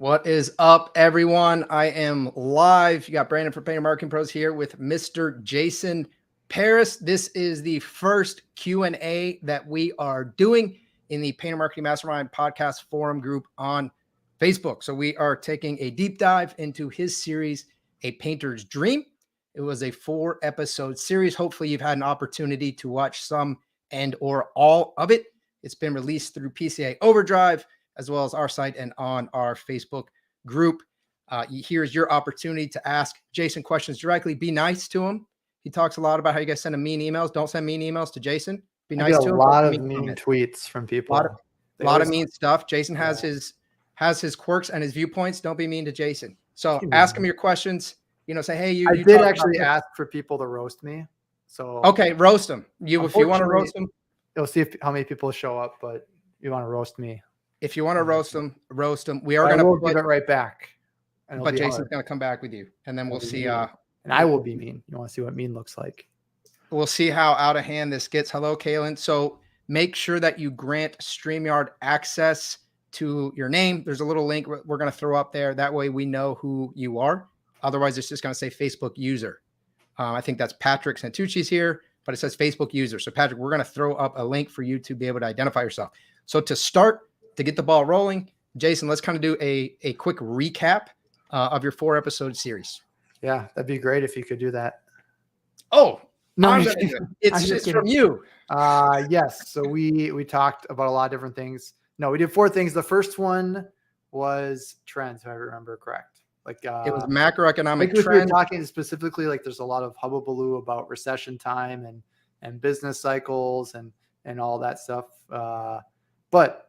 What is up, everyone? I am live. You got Brandon from Painting Marketing Pros here with Mr. Jason Paris. This is the first Q&A that we are doing in the Painting Marketing Mastermind podcast forum group on Facebook. So we are taking a deep dive into his series, A Painter's Dream. It was a 4-episode series. Hopefully you've had an opportunity to watch some and or all of it. It's been released through PCA Overdrive, as well as our site and on our Facebook group. Here's your opportunity to ask Jason questions directly. Be nice to him. He talks a lot about how you guys send him mean emails. Don't send mean emails to Jason. Be nice to him. A lot of mean tweets from people. A lot of mean stuff. Jason has his quirks and his viewpoints. Don't be mean to Jason. So ask him your questions. Say, hey, I did actually ask for people to roast me. So okay, roast them. If you want to roast them, you'll see how many people show up. But you want to roast me. If you want to roast them. We are going to give it right back. But Jason's going to come back with you, and then we'll see. And I will be mean. You want to see what mean looks like? We'll see how out of hand this gets. Hello, Kaylin. So make sure that you grant StreamYard access to your name. There's a little link we're going to throw up there. That way we know who you are. Otherwise, it's just going to say Facebook user. I think that's Patrick Santucci's here, but it says Facebook user. So Patrick, we're going to throw up a link for you to be able to identify yourself. So to start, to get the ball rolling, Jason, let's kind of do a quick recap of your 4-episode series. Yeah, that'd be great if you could do that. Oh, no, it's from you. Yes. So we talked about a lot of different things. No, we did 4 things. The first one was trends, if I remember correct. Like it was macroeconomic trends. We were talking specifically, like there's a lot of hubbubaloo about recession time and business cycles and all that stuff. But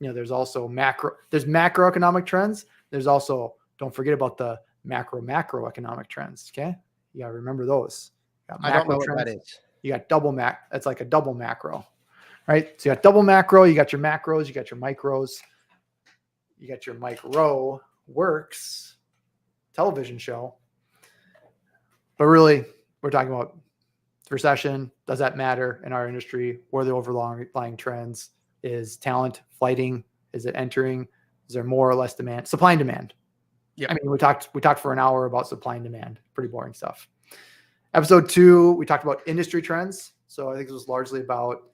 there's also macroeconomic trends. There's also, don't forget about the macroeconomic trends. Okay. You gotta remember those. I don't know what that is. You got double that's like a double macro, right? So you got double macro, you got your macros, you got your micros, you got your micro works television show. But really, we're talking about recession. Does that matter in our industry? What are the overlying trends? Is talent flighting? Is it entering? Is there more or less demand? Supply and demand. Yeah. I mean, we talked for an hour about supply and demand. Pretty boring stuff. Episode 2, we talked about industry trends. So I think it was largely about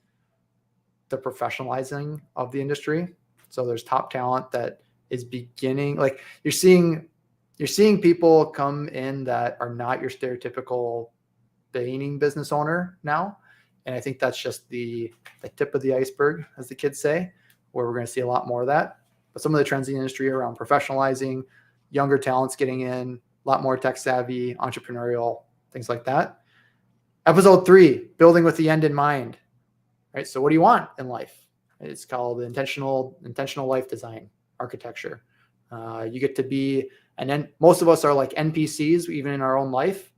the professionalizing of the industry. So there's top talent that is beginning, like you're seeing people come in that are not your stereotypical painting business owner now. And I think that's just the tip of the iceberg, as the kids say, where we're going to see a lot more of that. But some of the trends in the industry around professionalizing, younger talents getting in, a lot more tech savvy, entrepreneurial, things like that. Episode 3, building with the end in mind. Right. So what do you want in life? It's called intentional life design architecture. You get to be, and then most of us are like NPCs, even in our own life,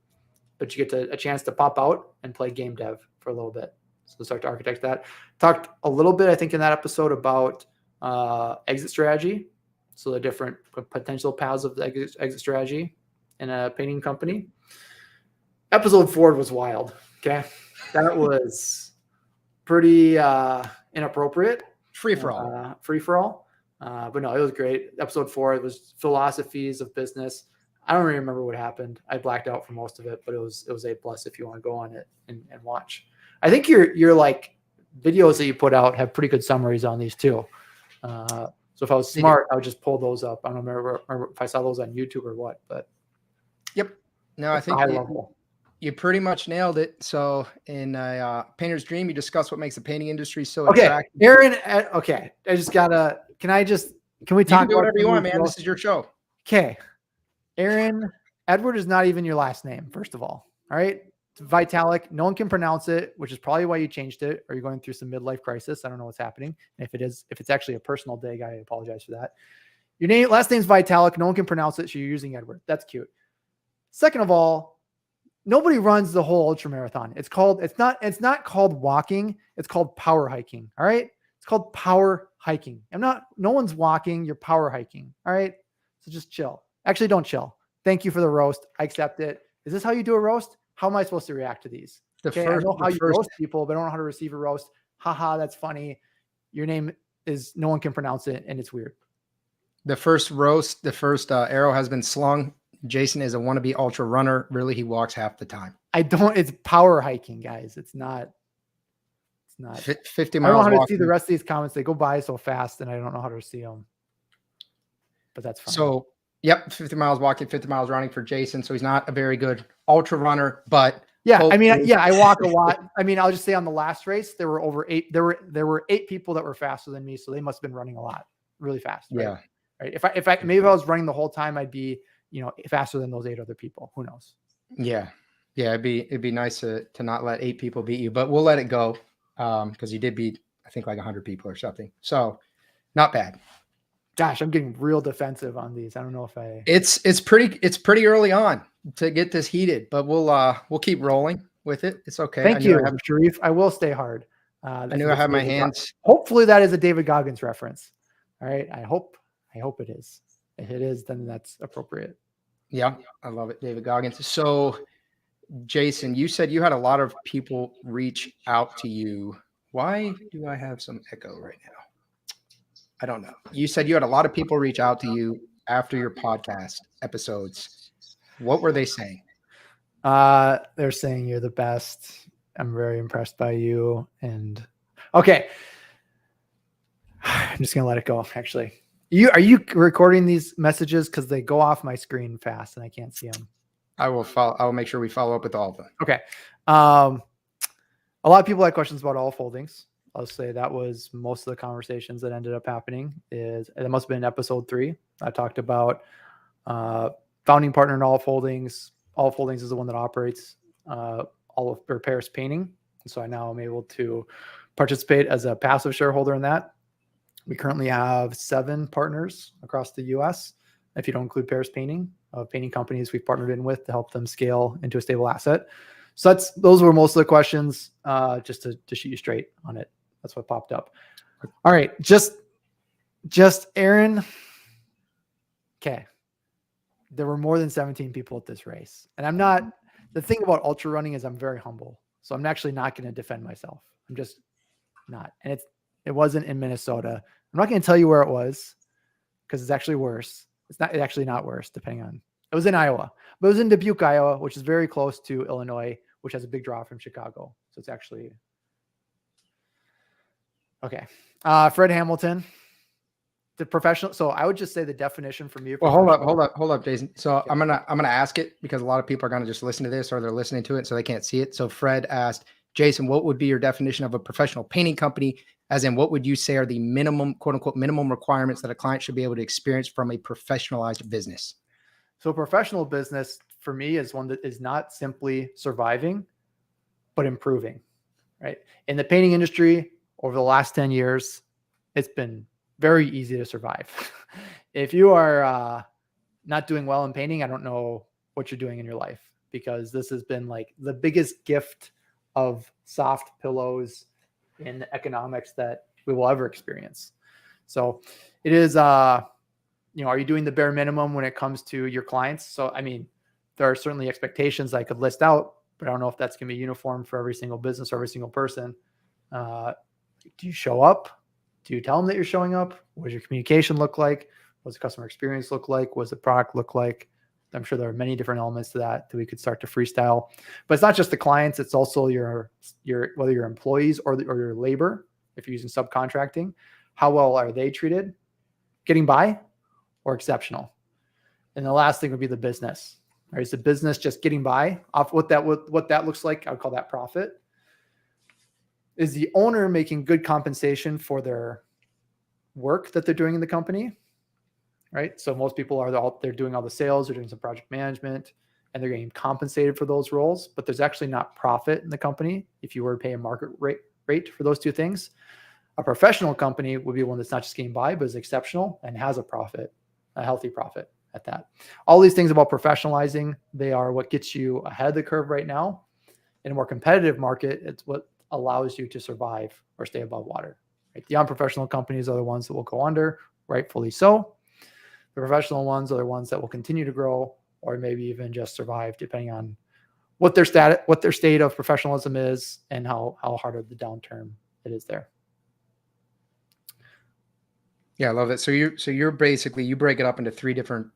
but you get a chance to pop out and play game dev for a little bit. So start to architect that. Talked a little bit, I think, in that episode about exit strategy. So the different potential paths of the exit strategy in a painting company. Episode 4 was wild. Okay. That was pretty inappropriate. Free for all. But no, it was great. Episode 4, it was philosophies of business. I don't really remember what happened. I blacked out for most of it, but it was A+ if you want to go on it and watch. I think your like videos that you put out have pretty good summaries on these too. So if I was smart, I would just pull those up. I don't remember if I saw those on YouTube or what, but yep. No, I think you pretty much nailed it. So in Painter's Dream, you discuss what makes the painting industry so attractive. Aaron, okay. Can we talk about whatever you want, man? This is your show. Okay. Aaron, Edward is not even your last name, first of all. All right. It's Vitalik. No one can pronounce it, which is probably why you changed it. Or you're going through some midlife crisis. I don't know what's happening. And if it's actually a personal dig, I apologize for that. Your last name's Vitalik. No one can pronounce it, so you're using Edward. That's cute. Second of all, nobody runs the whole ultra marathon. It's not called walking. It's called power hiking. All right. It's called power hiking. No one's walking. You're power hiking. All right. So just chill. Actually, don't chill. Thank you for the roast. I accept it. Is this how you do a roast? How am I supposed to react to these? I know how you roast people, but I don't know how to receive a roast. Haha, that's funny. Your name is, no one can pronounce it, and it's weird. The first roast, the first arrow has been slung. Jason is a wannabe ultra runner. Really, he walks half the time. It's power hiking, guys. It's not. 50 I don't know miles how to walking. see the rest of these comments. They go by so fast and I don't know how to see them. But that's fine. So, yep, 50 miles walking, 50 miles running for Jason. So he's not a very good ultra runner, but yeah, I mean, yeah, I walk a lot. I mean, I'll just say on the last race, there were 8 people that were faster than me. So they must have been running a lot, really fast. Right? Yeah. Right. If I was running the whole time, I'd be, faster than those 8 other people. Who knows? Yeah. Yeah. It'd be nice to not let 8 people beat you, but we'll let it go. Because you did beat, I think, like 100 people or something. So not bad. Gosh, I'm getting real defensive on these. I don't know if it's pretty early on to get this heated, but we'll keep rolling with it. It's okay. Thank you, Sharif. I will stay hard. I knew I had my hands. Hopefully that is a David Goggins reference. All right. I hope it is. If it is, then that's appropriate. Yeah, I love it, David Goggins. So, Jason, you said you had a lot of people reach out to you. Why do I have some echo right now? I don't know. You said you had a lot of people reach out to you after your podcast episodes. What were they saying? They're saying you're the best. I'm very impressed by you. And okay. I'm just going to let it go. Actually, are you recording these messages? Cause they go off my screen fast and I can't see them. I will make sure we follow up with all of them. Okay. A lot of people had questions about all foldings. I'll say that was most of the conversations that ended up happening. It must have been episode 3. I talked about founding partner in All Foldings. All Foldings is the one that operates all of Paris Painting. So I now am able to participate as a passive shareholder in that. We currently have 7 partners across the U.S. If you don't include Paris Painting, painting companies we've partnered in with to help them scale into a stable asset. So those were most of the questions. Just to shoot you straight on it. That's what popped up. All right. Just Aaron. Okay. There were more than 17 people at this race. And the thing about ultra running is I'm very humble. So I'm actually not going to defend myself. I'm just not. And it wasn't in Minnesota. I'm not going to tell you where it was because it's actually worse. It's actually not worse, depending on, it was in Iowa, but it was in Dubuque, Iowa, which is very close to Illinois, which has a big draw from Chicago. So it's actually, okay. Fred Hamilton, the professional. So I would just say the definition for me. Well, hold up, Jason. So okay. I'm gonna ask it because a lot of people are gonna just listen to this or they're listening to it so they can't see it. So Fred asked, Jason, what would be your definition of a professional painting company? As in, what would you say are the minimum, quote unquote, minimum requirements that a client should be able to experience from a professionalized business? So professional business for me is one that is not simply surviving, but improving, right? In the painting industry over the last 10 years, it's been very easy to survive. If you are not doing well in painting, I don't know what you're doing in your life, because this has been like the biggest gift of soft pillows in economics that we will ever experience. So it is, are you doing the bare minimum when it comes to your clients? So, I mean, there are certainly expectations I could list out, but I don't know if that's going to be uniform for every single business or every single person. Do you show up? Do you tell them that you're showing up? What does your communication look like? What does the customer experience look like? What does the product look like? I'm sure there are many different elements to that we could start to freestyle. But it's not just the clients; it's also your whether your employees or your labor. If you're using subcontracting, how well are they treated? Getting by or exceptional? And the last thing would be the business. Right? Is the business just getting by off what that looks like? I would call that profit. Is the owner making good compensation for their work that they're doing in the company? Right. So most people they're doing all the sales, they're doing some project management, and they're getting compensated for those roles, but there's actually not profit in the company. If you were to pay a market rate for those two things, a professional company would be one that's not just getting by, but is exceptional and has a profit, a healthy profit at that. All these things about professionalizing, they are what gets you ahead of the curve right now. In a more competitive market, it's what allows you to survive or stay above water. Right? The unprofessional companies are the ones that will go under, rightfully so. The professional ones are the ones that will continue to grow, or maybe even just survive, depending on what their state of professionalism is and how hard of the downturn it is there. Yeah, I love it. So you're basically, you break it up into three different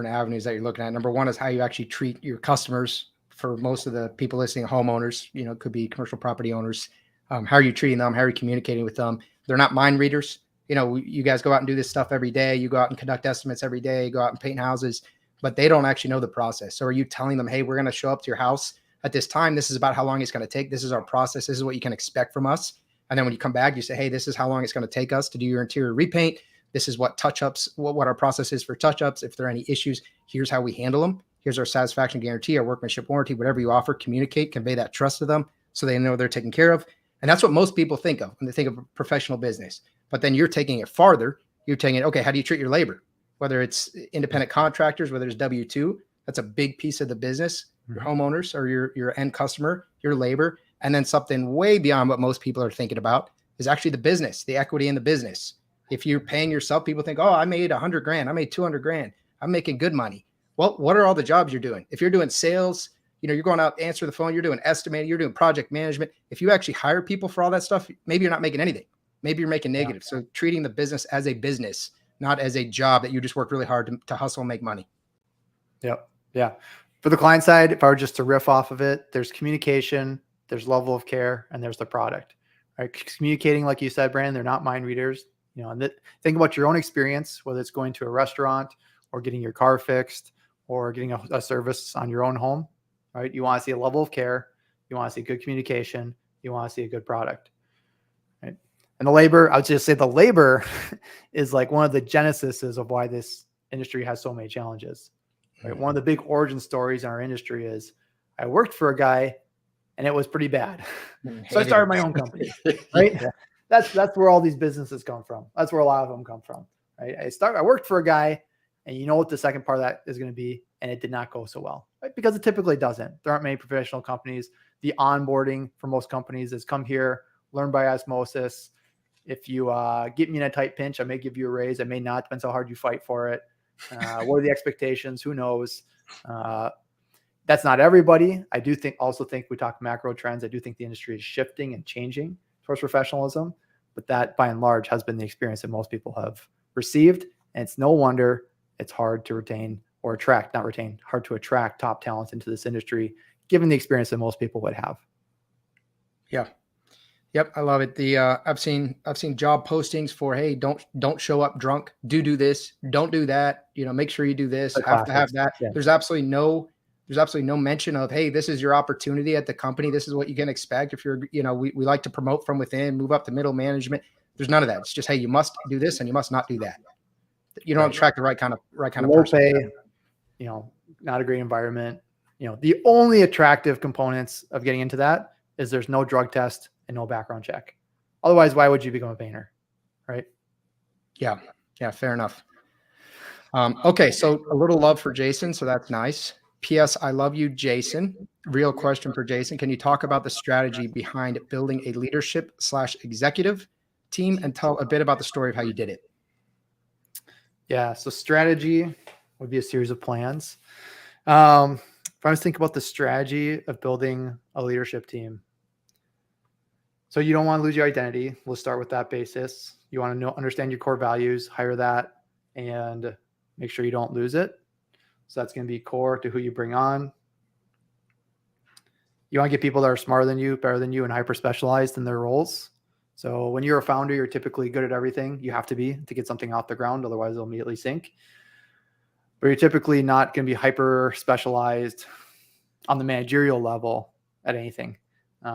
avenues that you're looking at. Number one is how you actually treat your customers. For most of the people listening, homeowners, it could be commercial property owners. How are you treating them? How are you communicating with them? They're not mind readers. You guys go out and do this stuff every day. You go out and conduct estimates every day, go out and paint houses, but they don't actually know the process. So are you telling them, hey, we're going to show up to your house at this time. This is about how long it's going to take. This is our process. This is what you can expect from us. And then when you come back, you say, hey, this is how long it's going to take us to do your interior repaint. This is what touch-ups, what our process is for touch-ups. If there are any issues, here's how we handle them. Here's our satisfaction guarantee, our workmanship warranty, whatever you offer, communicate, convey that trust to them so they know they're taken care of. And that's what most people think of when they think of a professional business. But then you're taking it farther. You're taking it, okay, how do you treat your labor? Whether it's independent contractors, whether it's W-2, that's a big piece of the business, your homeowners or your end customer, your labor. And then something way beyond what most people are thinking about is actually the business, the equity in the business. If you're paying yourself, people think, oh, I made $100,000. I made $200,000. I'm making good money. Well, what are all the jobs you're doing? If you're doing sales, you're going out, answer the phone, you're doing estimating, you're doing project management. If you actually hire people for all that stuff, maybe you're not making anything. Maybe you're making negative. So treating the business as a business, not as a job that you just work really hard to hustle and make money. Yep. Yeah. For the client side, if I were just to riff off of it, there's communication, there's level of care, and there's the product. Right? Communicating, like you said, Brandon, they're not mind readers. And think about your own experience, whether it's going to a restaurant or getting your car fixed or getting a service on your own home, right? You want to see a level of care. You want to see good communication. You want to see a good product, right? And the labor, I would just say the labor is like one of the genesises of why this industry has so many challenges, right? One of the big origin stories in our industry is I worked for a guy and it was pretty bad. So I started my own company, right? Yeah. That's where all these businesses come from. That's where a lot of them come from, right? I worked for a guy, and you know what the second part of that is going to be, and it did not go so well, right? Because it typically doesn't. There aren't many professional companies. The onboarding for most companies is come here, learn by osmosis. If you get me in a tight pinch, I may give you a raise. I may not. Depends how hard you fight for it. What are the expectations? Who knows? That's not everybody. I do also think we talk macro trends. I do think the industry is shifting and changing towards professionalism, but that by and large has been the experience that most people have received. And it's no wonder it's hard to retain or attract, not retain, hard to attract top talent into this industry, given the experience that most people would have. Yeah. Yep. I love it. I've seen job postings for, hey, don't show up drunk, do this, don't do that, make sure you do this, have to have that. Yeah. There's absolutely no mention of, hey, this is your opportunity at the company. This is what you can expect. If you're, we like to promote from within, move up to middle management. There's none of that. It's just, hey, you must do this and you must not do that. You don't attract the right kind of low pay, not a great environment. The only attractive components of getting into that is there's no drug test and no background check. Otherwise, why would you become a painter? Right? Yeah. Yeah. Fair enough. Okay. So a little love for Jason. So that's nice. P.S. I love you, Jason. Real question for Jason. Can you talk about the strategy behind building a leadership/executive team and tell a bit about the story of how you did it? Yeah. So strategy would be a series of plans. If I was thinking about the strategy of building a leadership team. So you don't want to lose your identity. We'll start with that basis. You want to understand your core values, hire that, and make sure you don't lose it. So that's going to be core to who you bring on. You want to get people that are smarter than you, better than you, and hyper specialized in their roles. So when you're a founder, you're typically good at everything. You have to be to get something off the ground. Otherwise, it'll immediately sink. But you're typically not going to be hyper specialized on the managerial level at anything.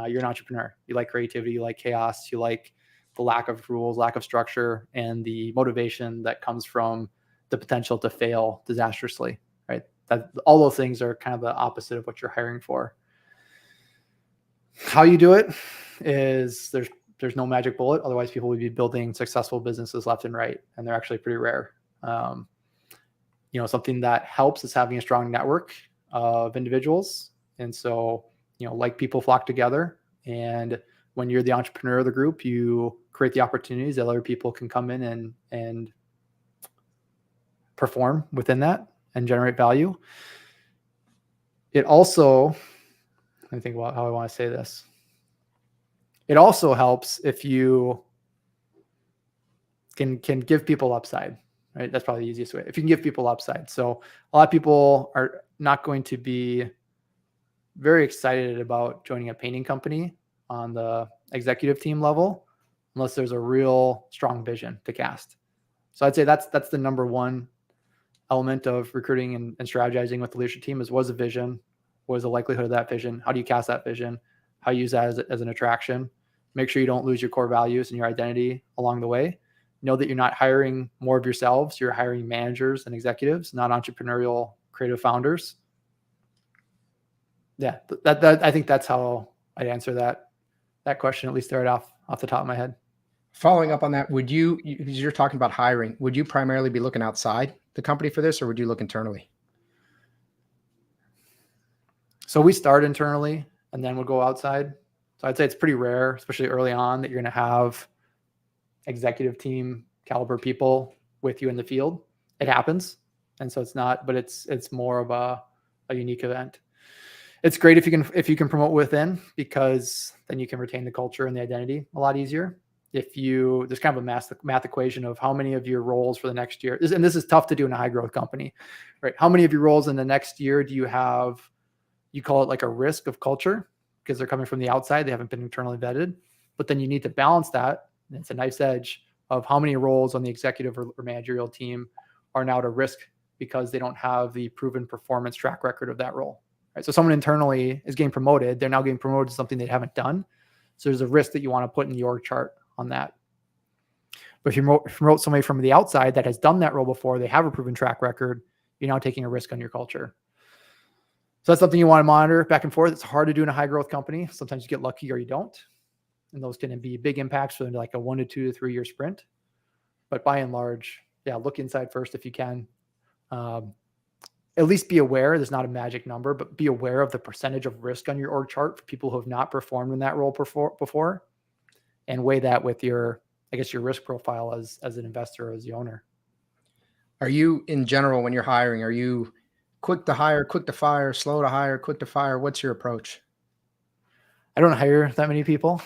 You're an entrepreneur. You like creativity. You like chaos. You like the lack of rules, lack of structure, and the motivation that comes from the potential to fail disastrously. Right? All those things are kind of the opposite of what you're hiring for. How you do it is there's no magic bullet. Otherwise, people would be building successful businesses left and right, and they're actually pretty rare. Something that helps is having a strong network of individuals. And so, like people flock together. And when you're the entrepreneur of the group, you create the opportunities that other people can come in and perform within that and generate value. It also, let me think about how I want to say this. It also helps if you can give people upside, right? That's probably the easiest way. If you can give people upside. So a lot of people are not going to be very excited about joining a painting company on the executive team level unless there's a real strong vision to cast. So I'd say that's the number one element of recruiting and strategizing with the leadership team is, what is the vision? What is the likelihood of that vision? How do you cast that vision? How you use that as an attraction? Make sure you don't lose your core values and your identity along the way. Know that you're not hiring more of yourselves. You're hiring managers and executives, not entrepreneurial creative founders. Yeah, that I think that's how I'd answer that question, at least right off the top of my head. Following up on that, would you, because you're talking about hiring, would you primarily be looking outside the company for this, or would you look internally? So we start internally and then we'll go outside. So I'd say it's pretty rare, especially early on, that you're going to have executive team caliber people with you in the field. It happens. And so it's not, but it's more of a unique event. It's great if you can promote within, because then you can retain the culture and the identity a lot easier. There's kind of a math equation of how many of your roles for the next year, and this is tough to do in a high growth company, right? How many of your roles in the next year do you have, you call it like a risk of culture, because they're coming from the outside, they haven't been internally vetted, but then you need to balance that. And it's a nice edge of how many roles on the executive or managerial team are now at a risk because they don't have the proven performance track record of that role. Right? So someone internally is getting promoted. They're now getting promoted to something they haven't done. So there's a risk that you want to put in your chart on that. But if you promote somebody from the outside that has done that role before, they have a proven track record, you're now taking a risk on your culture. So that's something you want to monitor back and forth. It's hard to do in a high growth company. Sometimes you get lucky or you don't. And those can be big impacts for like a 1 to 2 to 3 year sprint. But by and large, yeah, look inside first if you can. At least be aware, there's not a magic number, but be aware of the percentage of risk on your org chart for people who have not performed in that role before, and weigh that with your risk profile as an investor, as the owner. Are you, in general, when you're hiring, are you quick to hire, quick to fire, slow to hire, quick to fire? What's your approach? I don't hire that many people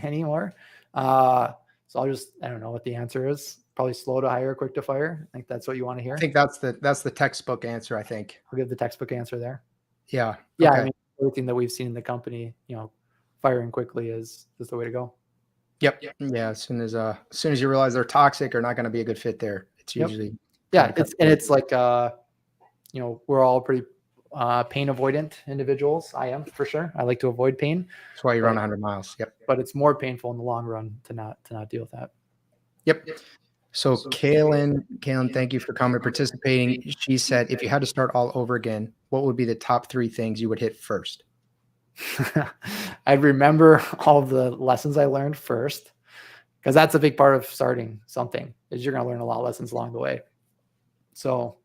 anymore. So I don't know what the answer is. Probably slow to hire, quick to fire. I think that's what you want to hear. I think that's the textbook answer, I think. I'll give the textbook answer there. Yeah. Yeah. Okay. I mean, everything that we've seen in the company, firing quickly is the way to go. Yep. Yeah. As soon as you realize they're toxic or not going to be a good fit there, it's usually. Yeah. It's like, we're all pretty pain avoidant individuals. I am, for sure. I like to avoid pain. That's why you run 100 miles. Yep. But it's more painful in the long run to not deal with that. Yep. So Kaylin, thank you for coming and participating. She said, if you had to start all over again, what would be the top 3 things you would hit first? I'd remember all of the lessons I learned first, because that's a big part of starting something, is you're going to learn a lot of lessons along the way. So,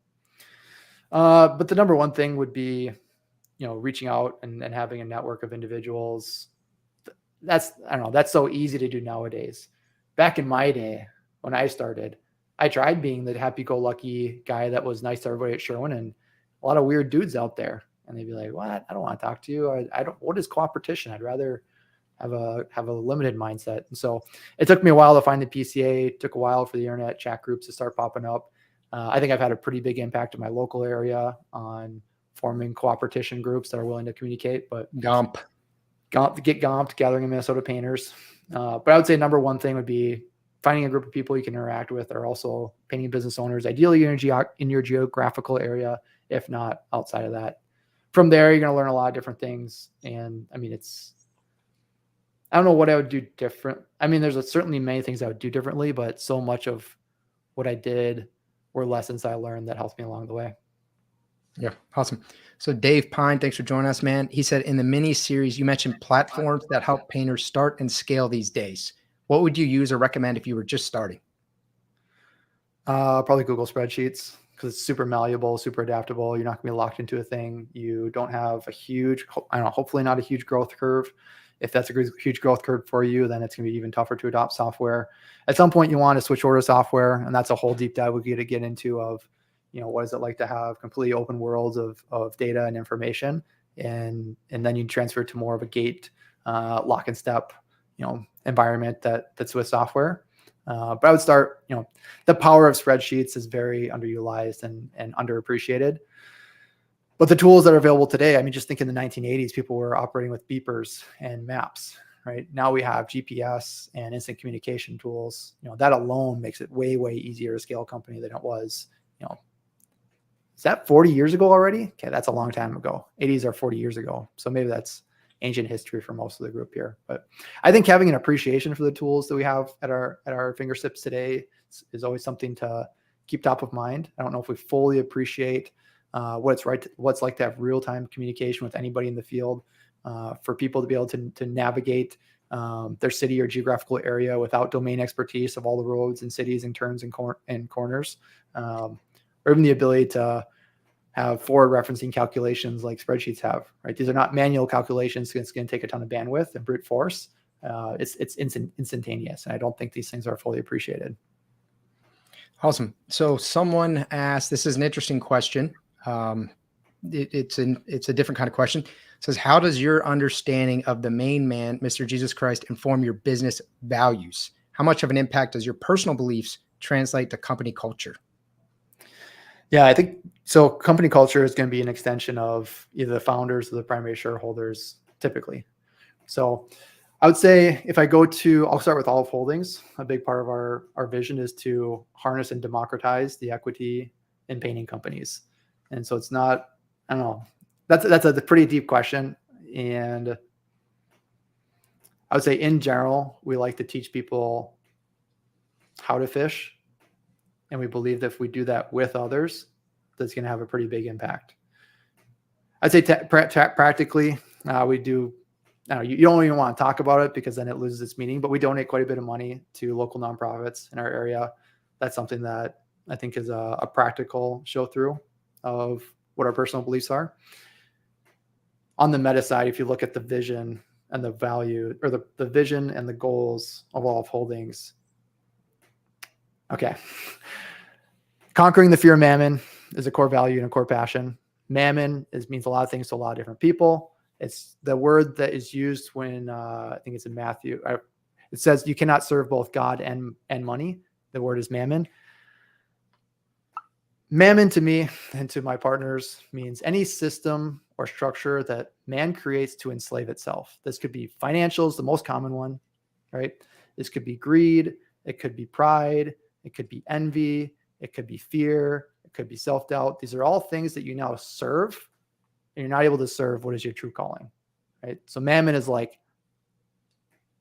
but the number one thing would be, reaching out and having a network of individuals. That's so easy to do nowadays. Back in my day, when I started, I tried being the happy-go-lucky guy that was nice to everybody at Sherwin, and a lot of weird dudes out there. And they'd be like, "What? I don't want to talk to you. I don't. What is cooperation? I'd rather have a limited mindset." And so it took me a while to find the PCA. It took a while for the internet chat groups to start popping up. I think I've had a pretty big impact in my local area on forming cooperation groups that are willing to communicate. But Gomp, get gomped, gathering in Minnesota painters. But I would say number one thing would be finding a group of people you can interact with that are also painting business owners, ideally in your geographical area, if not outside of that. From there, you're going to learn a lot of different things. And I mean, I don't know what I would do different. I mean, there's certainly many things I would do differently, but so much of what I did were lessons I learned that helped me along the way. Yeah. Awesome. So Dave Pine, thanks for joining us, man. He said, in the mini series, you mentioned platforms that help painters start and scale these days. What would you use or recommend if you were just starting? Probably Google spreadsheets, because it's super malleable, super adaptable. You're not going to be locked into a thing. You don't have hopefully not a huge growth curve. If that's a huge growth curve for you, then it's going to be even tougher to adopt software. At some point, you want to switch order software, and that's a whole deep dive we get into of, what is it like to have completely open worlds of data and information, and then you transfer to more of a gate lock and step, environment that's with software. But I would start, the power of spreadsheets is very underutilized and underappreciated. But the tools that are available today, I mean, just think in the 1980s, people were operating with beepers and maps, right? Now we have GPS and instant communication tools. That alone makes it way, way easier to scale a company than it was, is that 40 years ago already? Okay, that's a long time ago. 80s are 40 years ago. So maybe that's ancient history for most of the group here. But I think having an appreciation for the tools that we have at our fingertips today is always something to keep top of mind. I don't know if we fully appreciate what's like to have real-time communication with anybody in the field, for people to be able to navigate their city or geographical area without domain expertise of all the roads and cities and turns and corners, or even the ability to have forward referencing calculations like spreadsheets have, right? These are not manual calculations. It's going to take a ton of bandwidth and brute force. It's instantaneous. And I don't think these things are fully appreciated. Awesome. So someone asked, this is an interesting question. It's a different kind of question. It says, how does your understanding of the main man, Mr. Jesus Christ, inform your business values? How much of an impact does your personal beliefs translate to company culture? Yeah, I think so. Company culture is going to be an extension of either the founders or the primary shareholders, typically. So I would say I'll start with Olive Holdings. A big part of our vision is to harness and democratize the equity in painting companies. And so it's not, I don't know, that's a pretty deep question. And I would say in general, we like to teach people how to fish. And we believe that if we do that with others, that's going to have a pretty big impact. I'd say practically, we do. You don't even want to talk about it because then it loses its meaning. But we donate quite a bit of money to local nonprofits in our area. That's something that I think is a practical show through of what our personal beliefs are. On the meta side, if you look at the vision and the value, or the vision and the goals of Olive Holdings. Okay. Conquering the fear of mammon is a core value and a core passion. Mammon means a lot of things to a lot of different people. It's the word that is used when I think it's in Matthew. It says you cannot serve both God and money. The word is mammon. Mammon to me and to my partners means any system or structure that man creates to enslave itself. This could be financials, the most common one, right? This could be greed. It could be pride. It could be envy. It could be fear. It could be self-doubt. These are all things that you now serve, and you're not able to serve what is your true calling, right? So mammon is like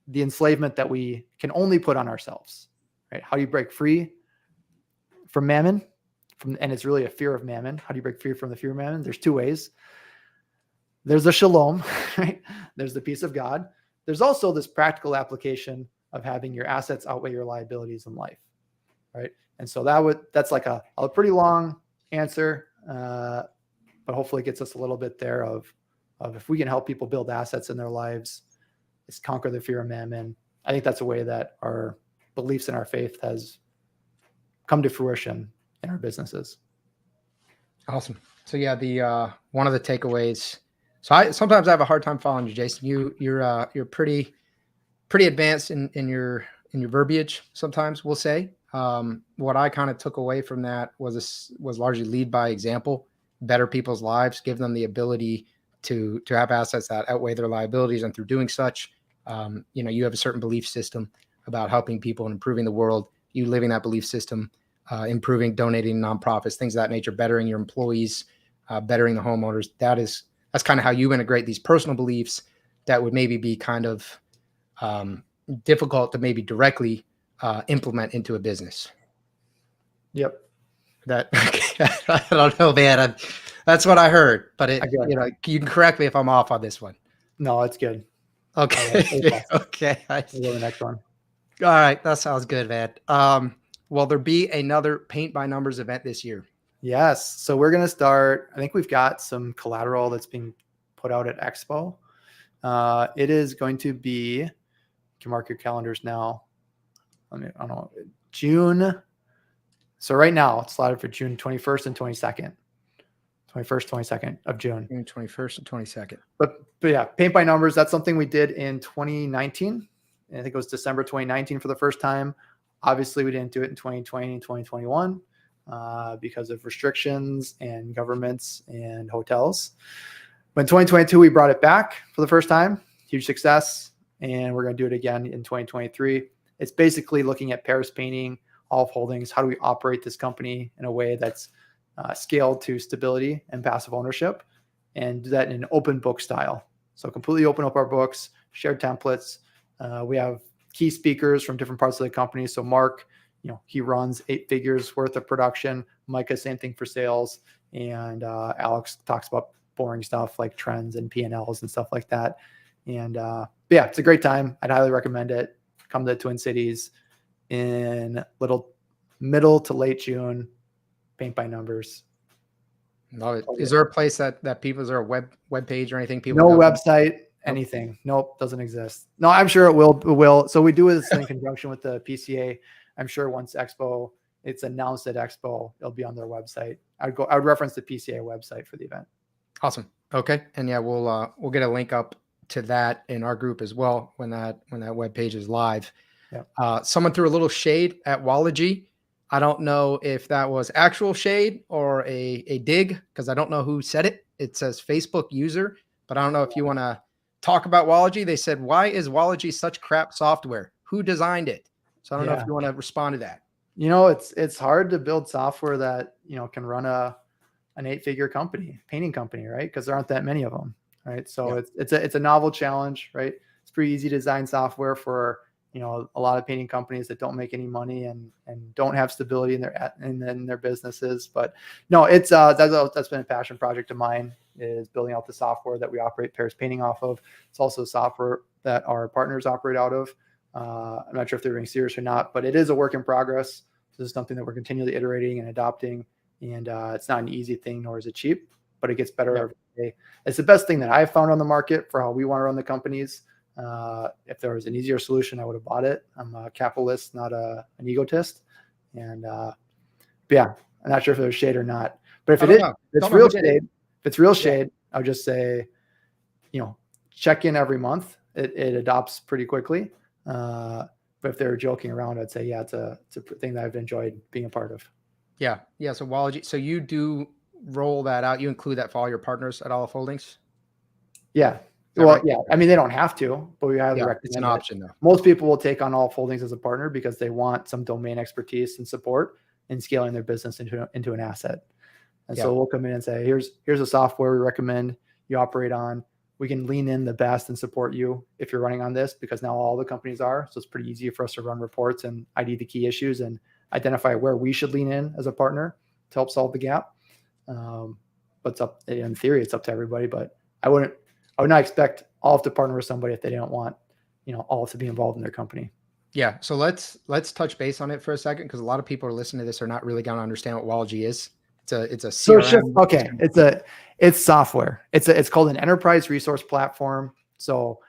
the enslavement that we can only put on ourselves, right? How do you break free from mammon? And it's really a fear of mammon. How do you break free from the fear of mammon? There's two ways. There's the shalom, right? There's the peace of God. There's also this practical application of having your assets outweigh your liabilities in life, right? And so that's like a pretty long answer, but hopefully it gets us a little bit there of if we can help people build assets in their lives, is conquer the fear of mammon. I think that's a way that our beliefs in our faith has come to fruition in our businesses. Awesome. So yeah, the one of the takeaways. So sometimes I have a hard time following you, Jason. You're pretty advanced in your verbiage. Sometimes we'll say. What I kind of took away from that was largely lead by example, better people's lives, give them the ability to have assets that outweigh their liabilities, and through doing such, you have a certain belief system about helping people and improving the world. You living that belief system. Improving, donating nonprofits, things of that nature, bettering your employees, bettering the homeowners. That's kind of how you integrate these personal beliefs that would maybe be kind of difficult to maybe directly implement into a business. Yep. I don't know, man. That's what I heard, but you can correct me if I'm off on this one. No, it's good. Okay. Okay. We'll go to the next one. All right. That sounds good, man. Will there be another Paint by Numbers event this year? Yes. So we're going to start. I think we've got some collateral that's being put out at Expo. It is going to be, you can mark your calendars now. I don't know, June. So right now it's slotted for June 21st and 22nd. 21st, 22nd of June. June 21st and 22nd. But yeah, Paint by Numbers, that's something we did in 2019. I think it was December 2019 for the first time. Obviously, we didn't do it in 2020 and 2021 because of restrictions and governments and hotels. But in 2022, we brought it back for the first time. Huge success. And we're going to do it again in 2023. It's basically looking at Paris Painting, Olive Holdings. How do we operate this company in a way that's scaled to stability and passive ownership, and do that in an open book style? So completely open up our books, shared templates. We have key speakers from different parts of the company. So Mark, he runs 8 figures worth of production. Micah, same thing for sales. And Alex talks about boring stuff like trends and P&Ls and stuff like that. And yeah, it's a great time. I'd highly recommend it. Come to the Twin Cities in middle to late June. Paint by numbers. Love it. Is there a place that people, is there a web page or anything? People no know? Website, anything. Nope, doesn't exist. No, I'm sure it will. So we do this in conjunction with the PCA. I'm sure once it's announced at Expo, it'll be on their website. I'd reference the PCA website for the event. Awesome. Okay. And yeah, we'll get a link up to that in our group as well when that web page is live. Yeah. Someone threw a little shade at Wallogy. I don't know if that was actual shade or a dig, because I don't know who said it. It says Facebook user, but I don't know if you want to talk about Wallogy. They said, why is Wallogy such crap software? Who designed it? So I don't know if you want to respond to that. It's hard to build software that, can run an 8-figure painting company, right? Because there aren't that many of them, right? So it's a novel challenge, right? It's pretty easy to design software for, a lot of painting companies that don't make any money and don't have stability in their businesses. But no, it's that's been a passion project of mine, is building out the software that we operate Paris Painting off of. It's also software that our partners operate out of. I'm not sure if they're being serious or not, but it is a work in progress. This is something that we're continually iterating and adopting, and it's not an easy thing, nor is it cheap, but it gets better every day. It's the best thing that I've found on the market for how we want to run the companies. If there was an easier solution, I would have bought it. I'm a capitalist, not an egotist. And yeah, I'm not sure if there's shade or not, but if it's real shade, I would just say, check in every month. It adopts pretty quickly. But if they were joking around, I'd say, yeah, it's a thing that I've enjoyed being a part of. Yeah. Yeah. So Wallogy, so you do roll that out. You include that for all your partners at Olive Holdings? Yeah. Well, yeah. I mean, they don't have to, but we highly recommend it's an option though. Most people will take on Olive Holdings as a partner because they want some domain expertise and support in scaling their business into an asset. And so we'll come in and say, here's a software we recommend you operate on. We can lean in the best and support you if you're running on this, because now all the companies are. So it's pretty easy for us to run reports and ID the key issues and identify where we should lean in as a partner to help solve the gap. But in theory, it's up to everybody. But I would not expect Olive to partner with somebody if they don't want, Olive to be involved in their company. Yeah. So let's touch base on it for a second, because a lot of people are listening to this are not really going to understand what Wallogy is. It's a CRM. It's software. It's called an enterprise resource platform. So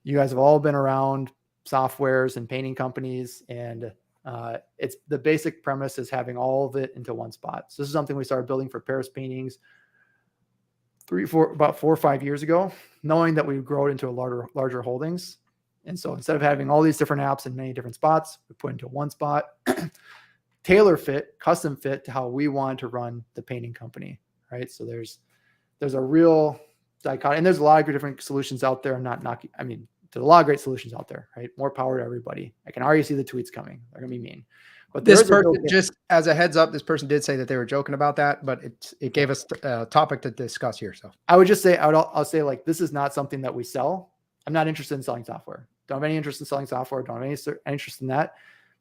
you guys have all been around softwares and painting companies, and it's the basic premise is having all of it into one spot. So this is something we started building for Paris Paintings about 4 or 5 years ago, knowing that we would grow it into a larger holdings. And so instead of having all these different apps in many different spots, we put into one spot, custom fit to how we want to run the painting company, right? So there's a real dichotomy, and there's a lot of different solutions out there. I'm not knocking. I mean, there's a lot of great solutions out there, right? More power to everybody. I can already see the tweets coming. They're gonna be mean. But this person, just as a heads up, this person did say that they were joking about that, but it gave us a topic to discuss here. So I would just say, I'll say, like, this is not something that we sell. I'm not interested in selling software. Don't have any interest in selling software. Don't have any interest in that,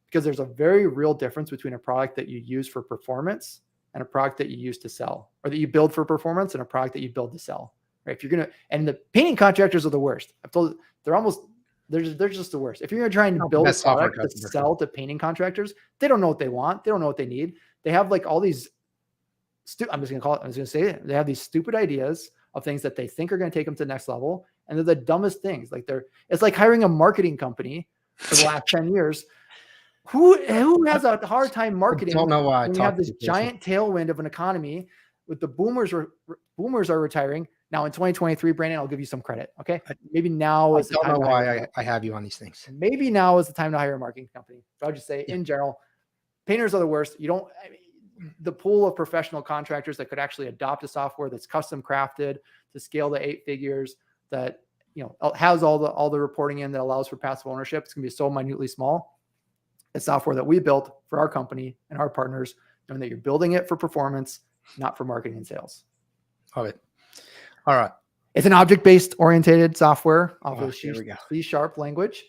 because there's a very real difference between a product that you use for performance and a product that you use to sell, or that you build for performance and a product that you build to sell. Right? If you're and the painting contractors are the worst. I've told they're just the worst. If you're going to try and build a product to sell to painting contractors, they don't know what they want. They don't know what they need. They have like all these, they have these stupid ideas of things that they think are going to take them to the next level. And they're the dumbest things. It's like hiring a marketing company for the last 10 years. Who has a hard time marketing? I don't know why. When you have this giant tailwind of an economy with the boomers are retiring. Now in 2023, Brandon, I'll give you some credit. Okay. Maybe now is the time. I don't know why I have you on these things. Maybe now is the time to hire a marketing company. But I'll just say in general, painters are the worst. The pool of professional contractors that could actually adopt a software that's custom crafted to scale to 8 figures, that has all the reporting in that allows for passive ownership. It's going to be so minutely small. It's software that we built for our company and our partners, knowing that you're building it for performance, not for marketing and sales. Love it. All right. It's an object-based oriented software off of C# language.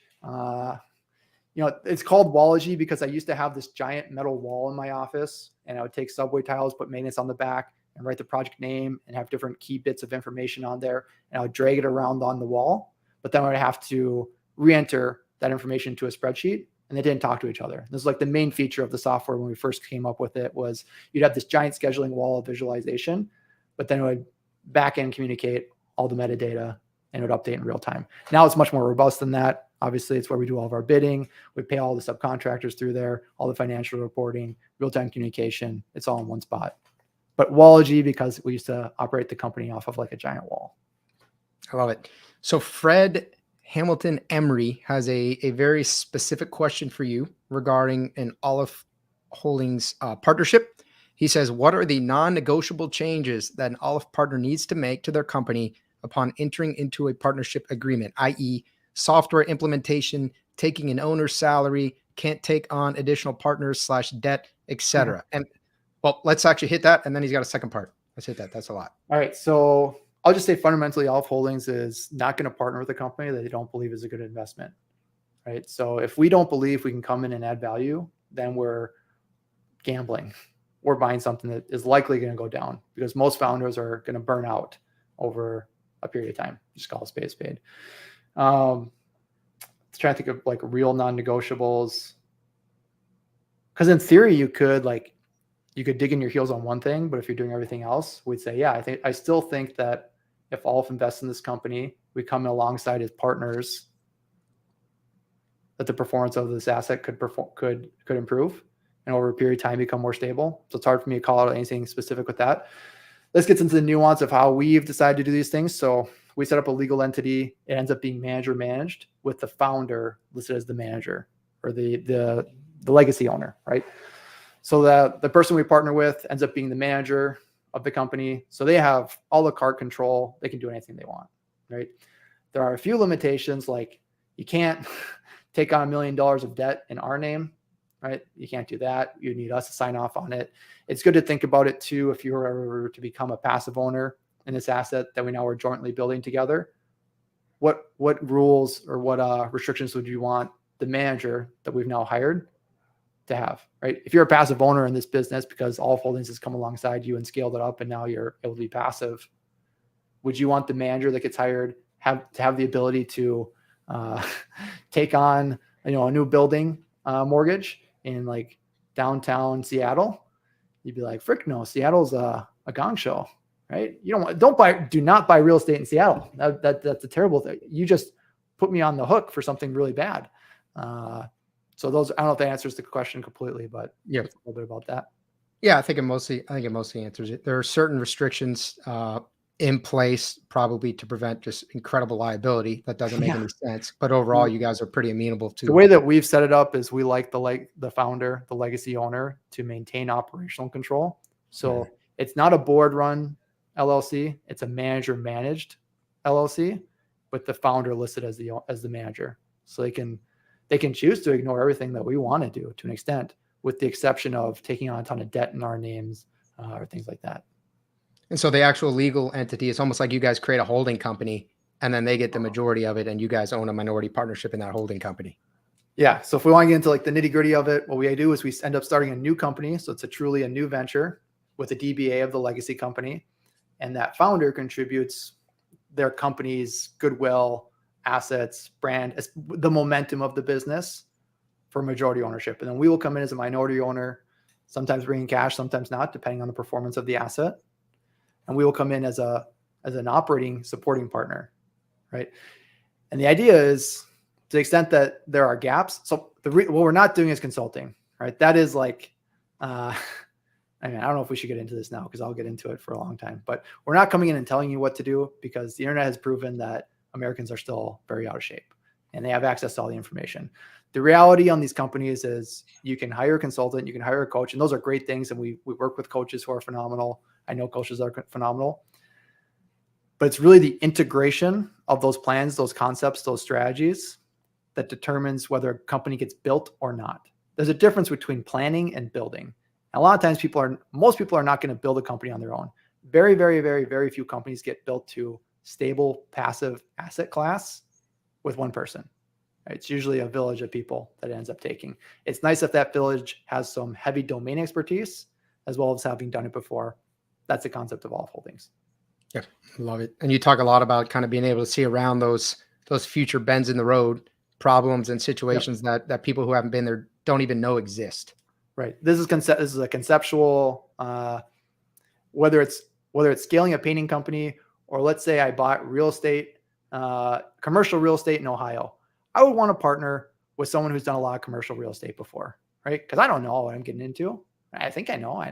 It's called Wallogy because I used to have this giant metal wall in my office, and I would take subway tiles, put maintenance on the back, and write the project name and have different key bits of information on there. And I would drag it around on the wall, but then I would have to re-enter that information into a spreadsheet, and they didn't talk to each other. This is like the main feature of the software when we first came up with it, was you'd have this giant scheduling wall of visualization, but then it would back end communicate all the metadata and it would update in real time. Now it's much more robust than that. Obviously, it's where we do all of our bidding. We pay all the subcontractors through there, all the financial reporting, real-time communication. It's all in one spot. But Wallogy, because we used to operate the company off of like a giant wall. I love it. So Fred Hamilton Emery has a very specific question for you regarding an Olive Holdings partnership. He says, what are the non-negotiable changes that an Olive partner needs to make to their company upon entering into a partnership agreement, i.e., software implementation, taking an owner's salary, can't take on additional partners / debt, etc. Mm-hmm. And well, let's actually hit that. And then he's got a second part. Let's hit that. That's a lot. All right. So I'll just say fundamentally, Olive Holdings is not going to partner with a company that they don't believe is a good investment. Right. So if we don't believe we can come in and add value, then we're gambling. We're buying something that is likely going to go down, because most founders are going to burn out over a period of time. Just call a spade a spade. Trying to think of like real non-negotiables, because in theory you could dig in your heels on one thing, but if you're doing everything else, we'd say, yeah, I still think that if Olive invests in this company, we come alongside as partners, that the performance of this asset could improve and over a period of time become more stable. So it's hard for me to call out anything specific with that. This gets into the nuance of how we've decided to do these things. So we set up a legal entity. It ends up being manager managed with the founder listed as the manager, or the legacy owner, right? So that the person we partner with ends up being the manager of the company. So they have all the cart control. They can do anything they want, right? There are a few limitations, like you can't take on $1 million of debt in our name, right? You can't do that. You need us to sign off on it. It's good to think about it too, if you were ever to become a passive owner in this asset that we now are jointly building together. What rules or what restrictions would you want the manager that we've now hired to have, right? If you're a passive owner in this business because Olive Holdings has come alongside you and scaled it up and now you're able to be passive, would you want the manager that gets hired to have the ability to take on a new building mortgage in like downtown Seattle? You'd be like, frick no, Seattle's a gong show, right? Do not buy real estate in Seattle. That's a terrible thing. You just put me on the hook for something really bad. So those, I don't know if that answers the question completely, but yeah, a little bit about that. Yeah, I think it mostly answers it. There are certain restrictions in place probably to prevent just incredible liability. That doesn't make any sense. But overall, you guys are pretty amenable to the way that we've set it up. Is we like the founder, the legacy owner, to maintain operational control. So it's not a board run LLC. It's a manager managed LLC with the founder listed as the manager. So they can choose to ignore everything that we want to do to an extent, with the exception of taking on a ton of debt in our names or things like that. And so the actual legal entity, it's almost like you guys create a holding company and then they get the majority of it and you guys own a minority partnership in that holding company. Yeah. So if we want to get into like the nitty gritty of it, what we do is we end up starting a new company. So it's truly a new venture with a DBA of the legacy company. And that founder contributes their company's goodwill, assets, brand, the momentum of the business for majority ownership. And then we will come in as a minority owner, sometimes bringing cash, sometimes not, depending on the performance of the asset. And we will come in as an operating supporting partner, right? And the idea is, to the extent that there are gaps. So what we're not doing is consulting, right? That is like I mean, I don't know if we should get into this now because I'll get into it for a long time, but we're not coming in and telling you what to do because the internet has proven that Americans are still very out of shape and they have access to all the information. The reality on these companies is you can hire a consultant, you can hire a coach, and those are great things. And we work with coaches who are phenomenal. I know coaches are phenomenal, but it's really the integration of those plans, those concepts, those strategies that determines whether a company gets built or not. There's a difference between planning and building. A lot of times most people are not going to build a company on their own. Very, very, very, very few companies get built to stable, passive asset class with one person. Right? It's usually a village of people that it ends up taking. It's nice if that village has some heavy domain expertise, as well as having done it before. That's the concept of All Holdings. Yeah, love it. And you talk a lot about kind of being able to see around those future bends in the road, problems and situations that people who haven't been there don't even know exist. Right. This is a conceptual, whether it's scaling a painting company, or let's say I bought real estate, commercial real estate in Ohio. I would want to partner with someone who's done a lot of commercial real estate before, right? Because I don't know what I'm getting into. I think I know.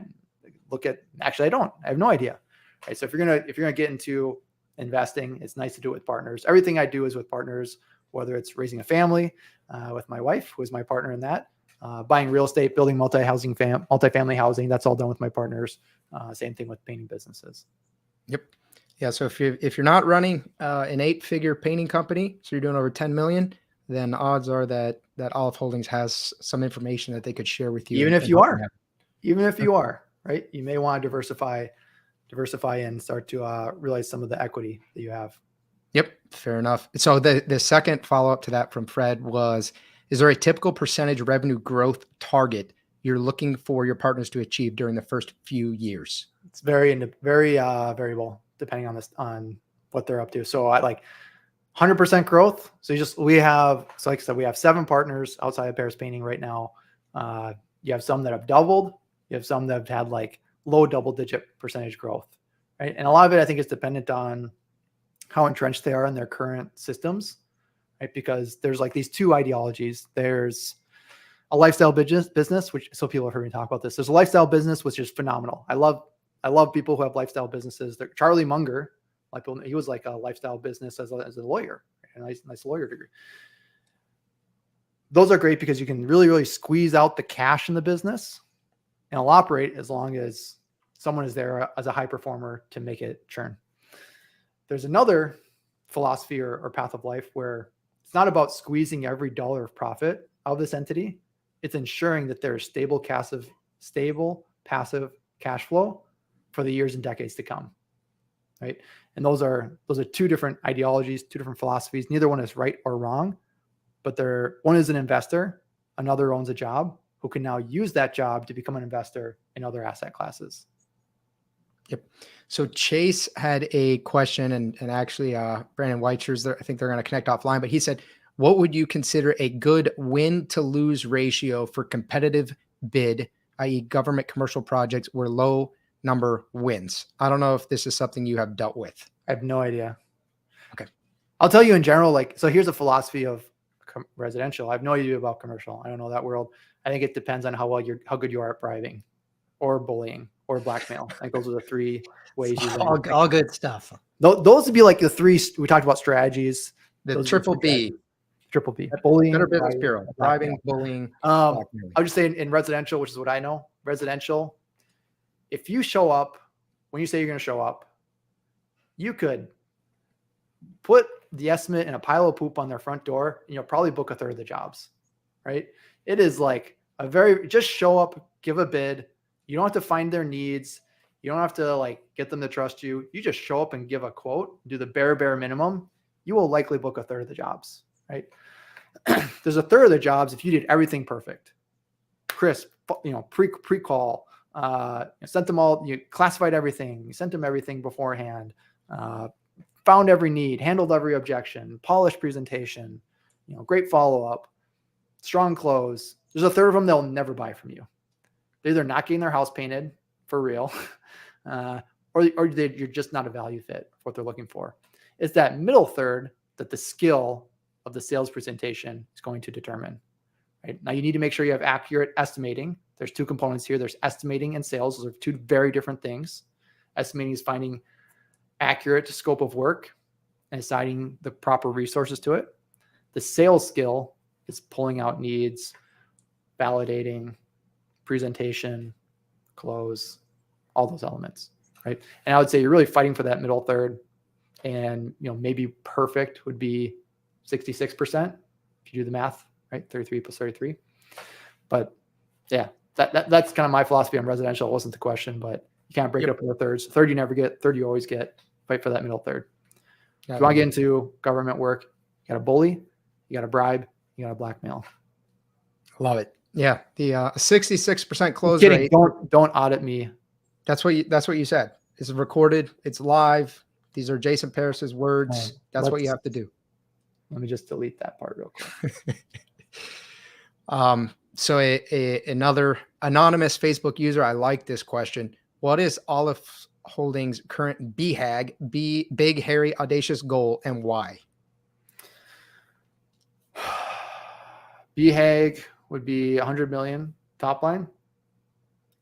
Actually, I don't. I have no idea. Right. So if you're gonna get into investing, it's nice to do it with partners. Everything I do is with partners, whether it's raising a family with my wife, who is my partner in that. Buying real estate, building multifamily housing, that's all done with my partners. Same thing with painting businesses. Yep. Yeah. So if you're not running an 8-figure painting company, so you're doing over 10 million, then odds are that Olive Holdings has some information that they could share with you. Even if you are, right? You may want to diversify and start to realize some of the equity that you have. Yep. Fair enough. So the second follow-up to that from Fred was, is there a typical percentage revenue growth target you're looking for your partners to achieve during the first few years? It's very variable depending on what they're up to. So I like 100% growth. So like I said, we have 7 partners outside of Paris Painting right now. You have some that have doubled. You have some that have had like low double-digit percentage growth, right? And a lot of it, I think, is dependent on how entrenched they are in their current systems. Right? Because there's like these 2 ideologies. There's a lifestyle business, which so people have heard me talk about this. There's a lifestyle business, which is phenomenal. I love people who have lifestyle businesses. Charlie Munger, he was like a lifestyle business as a lawyer, a nice lawyer degree. Those are great because you can really, really squeeze out the cash in the business, and it'll operate as long as someone is there as a high performer to make it churn. There's another philosophy or path of life where it's not about squeezing every dollar of profit out of this entity. It's ensuring that there's stable, passive cash flow for the years and decades to come, right? And those are 2 different ideologies, 2 different philosophies. Neither one is right or wrong, but one is an investor, another owns a job, who can now use that job to become an investor in other asset classes. Yep. So Chase had a question, and actually Brandon Whiteshire's there. I think they're going to connect offline, but he said, what would you consider a good win to lose ratio for competitive bid, i.e. government commercial projects where low number wins? I don't know if this is something you have dealt with. I have no idea. Okay. I'll tell you in general, so here's a philosophy of residential. I have no idea about commercial. I don't know that world. I think it depends on how good you are at bribing or bullying or blackmail. I think those are the 3 ways you all good stuff. Those would be like the 3 we talked about strategies. The triple B. Triple B. Bullying. Better Business Bureau. Bribing, bullying. I'll just say in residential, which is what I know, residential, if you show up, when you say you're going to show up, you could put the estimate in a pile of poop on their front door, and you'll probably book a third of the jobs, right? It is like just show up, give a bid. You don't have to find their needs. You don't have to get them to trust you. You just show up and give a quote, do the bare minimum. You will likely book a third of the jobs, right? There's a third of the jobs if you did everything perfect, crisp, pre-call, sent them all, you classified everything, you sent them everything beforehand, found every need, handled every objection, polished presentation, great follow-up, strong close. There's a third of them they'll never buy from you. They're either not getting their house painted for real, or you're just not a value fit for what they're looking for. It's that middle third that the skill of the sales presentation is going to determine. Right? Now you need to make sure you have accurate estimating There's two components here. There's estimating and sales. Those are two very different things. Estimating is finding accurate scope of work and assigning the proper resources to it. The sales skill is pulling out needs, validating, presentation, close, all those elements, right? And I would say you're really fighting for that middle third, and maybe perfect would be 66% if you do the math, right? 33 plus 33. But yeah, that's kind of my philosophy on residential. It wasn't the question, but you can't break it up into thirds. Third you never get, third you always get. Fight for that middle third. If you want to get into government work, you got to bully, you got to bribe, you got to blackmail. Love it. Yeah, the 66% close rate. Don't audit me. That's what you said. It's recorded. It's live. These are Jason Paris's words. That's what you have to do. Let me just delete that part real quick. So another anonymous Facebook user. I like this question. What is Olive Holdings' current BHAG, big, hairy, audacious goal, and why? BHAG would be 100 million top line.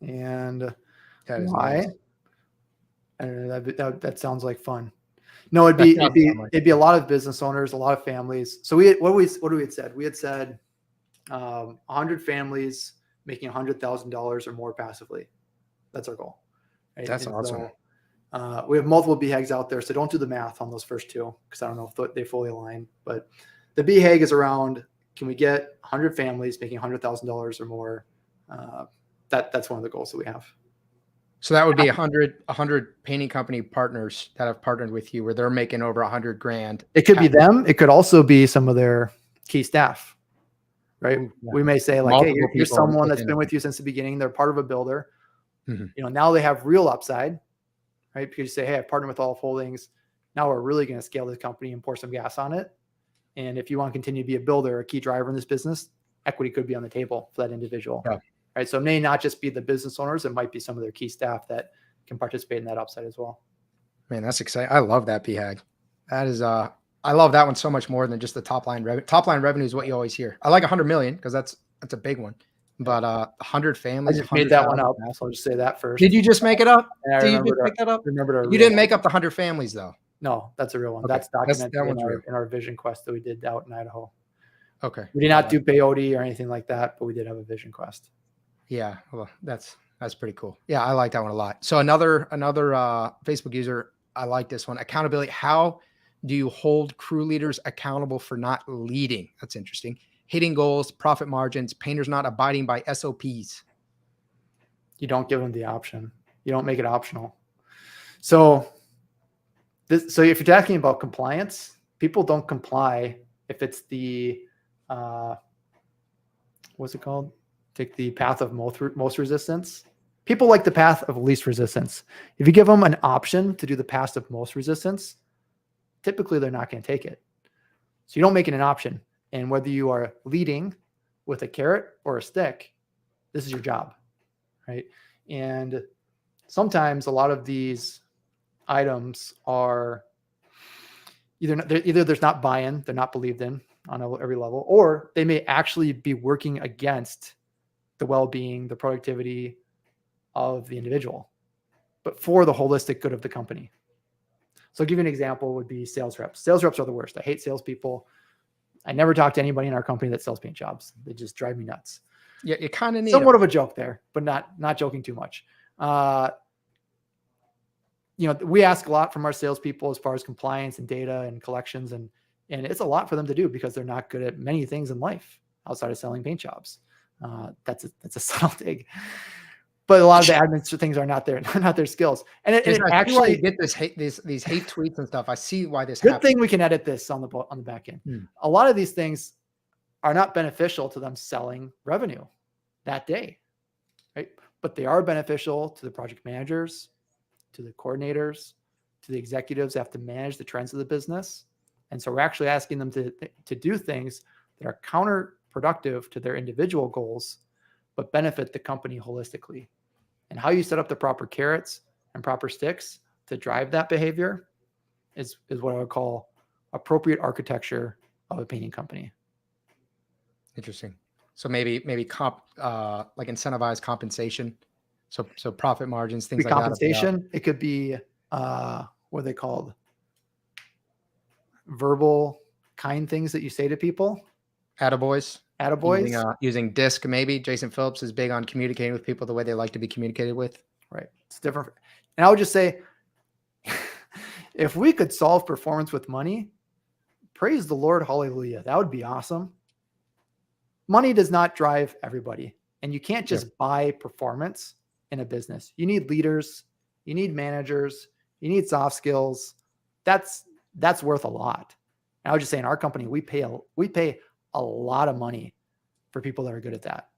And that is why? Nice. I don't know, that sounds like fun. No, it'd be a lot of business owners, a lot of families. So what we had said? We had said 100 families making $100,000 or more passively. That's our goal. Right? That's awesome. So, we have multiple BHAGs out there, so don't do the math on those first two because I don't know if they fully align. But the BHAG is around, can we get 100 families making $100,000 or more? That's one of the goals that we have. So that would be 100 painting company partners that have partnered with you where they're making over $100,000. It could be them. It could also be some of their key staff, right? Ooh, yeah. We may say like, multiple hey, here's someone that's been with you since the beginning. They're part of a builder. Mm-hmm. Now they have real upside, right? Because you say, hey, I've partnered with Olive Holdings. Now we're really going to scale this company and pour some gas on it. And if you want to continue to be a builder, a key driver in this business, equity could be on the table for that individual. Yeah. Right. So it may not just be the business owners. It might be some of their key staff that can participate in that upside as well. Man, that's exciting. I love that BHAG. That is, I love that one so much more than just the top line revenue. Top line revenue is what you always hear. I like 100 million because that's a big one. But 100 families. I just made that one up. So I'll just say that first. Did you just make it up? Yeah, Did you just make that up? You didn't make up the 100 families though. No, that's a real one. Okay. That's documented in our vision quest that we did out in Idaho. Okay. We did not do peyote or anything like that, but we did have a vision quest. Yeah, well, that's pretty cool. Yeah, I like that one a lot. So another Facebook user, I like this one. Accountability. How do you hold crew leaders accountable for not leading? That's interesting. Hitting goals, profit margins, painters not abiding by SOPs. You don't give them the option. You don't make it optional. So if you're talking about compliance, people don't comply if it's the what's it called? Take the path of most resistance. People like the path of least resistance. If you give them an option to do the path of most resistance, typically they're not going to take it. So you don't make it an option. And whether you are leading with a carrot or a stick, this is your job, right? And sometimes a lot of these items are either there's not buy-in, they're not believed in on every level, or they may actually be working against the well-being, the productivity of the individual, but for the holistic good of the company. So I'll give you an example would be sales reps. Sales reps are the worst. I hate salespeople. I never talk to anybody in our company that sells paint jobs. They just drive me nuts. Yeah, you kind of need somewhat of a joke there, but not joking too much. We ask a lot from our salespeople as far as compliance and data and collections, and it's a lot for them to do because they're not good at many things in life outside of selling paint jobs. That's a subtle dig, but a lot of the admin things are not their skills. And it actually get these hate tweets and stuff. I see why this good happens. Thing we can edit this on the back end. A lot of these things are not beneficial to them selling revenue that day, right? But they are beneficial to the project managers, to the coordinators, to the executives that have to manage the trends of the business. And so we're actually asking them to do things that are counterproductive to their individual goals, but benefit the company holistically. And how you set up the proper carrots and proper sticks to drive that behavior is what I would call appropriate architecture of a painting company. Interesting. So maybe like incentivized compensation. So profit margins, things like that. Compensation. It could be what are they called? Verbal kind things that you say to people. Attaboys. Attaboys. Using DISC maybe. Jason Phillips is big on communicating with people the way they like to be communicated with. Right. It's different. And I would just say, if we could solve performance with money, praise the Lord, hallelujah. That would be awesome. Money does not drive everybody. And you can't just buy performance in a business. You need leaders. You need managers. You need soft skills. That's worth a lot. And I would just say in our company, we pay a lot of money for people that are good at that.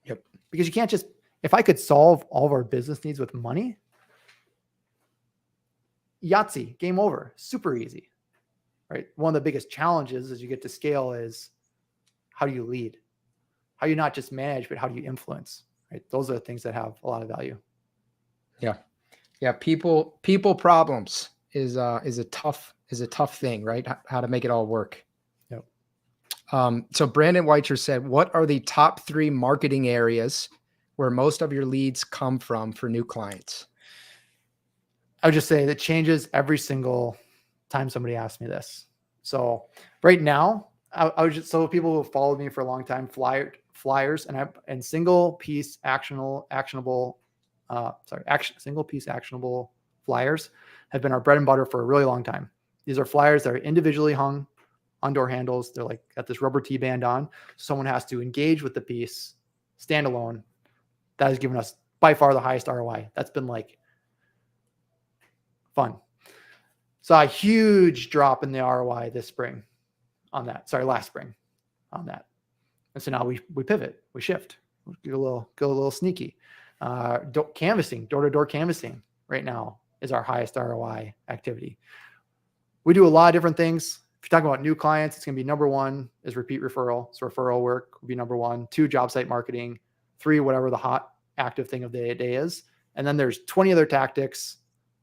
Yep. Because you can't just, if I could solve all of our business needs with money, Yahtzee, game over, super easy, right? One of the biggest challenges as you get to scale is how do you lead? How do you not just manage, but how do you influence, right? Those are the things that have a lot of value. Yeah. Yeah. People problems is a tough thing, right? How to make it all work. Yep. So Brandon Weicher said, what are the top 3 marketing areas where most of your leads come from for new clients? I would just say that changes every single time somebody asks me this. So right now, I would just, so people who have followed me for a long time, flyers and single piece actionable flyers have been our bread and butter for a really long time. These are flyers that are individually hung on door handles. They're like got this rubber T-band on. Someone has to engage with the piece standalone. That has given us by far the highest ROI. That's been like fun. Saw a huge drop in the ROI this spring on that. Sorry, last spring on that. And so now we pivot, we shift, we go a little sneaky. Canvassing, door-to-door canvassing right now is our highest ROI activity. We do a lot of different things. If you're talking about new clients, it's going to be number 1 is repeat referral. So referral work would be number 1, 2, job site marketing, 3, whatever the hot active thing of the day is. And then there's 20 other tactics.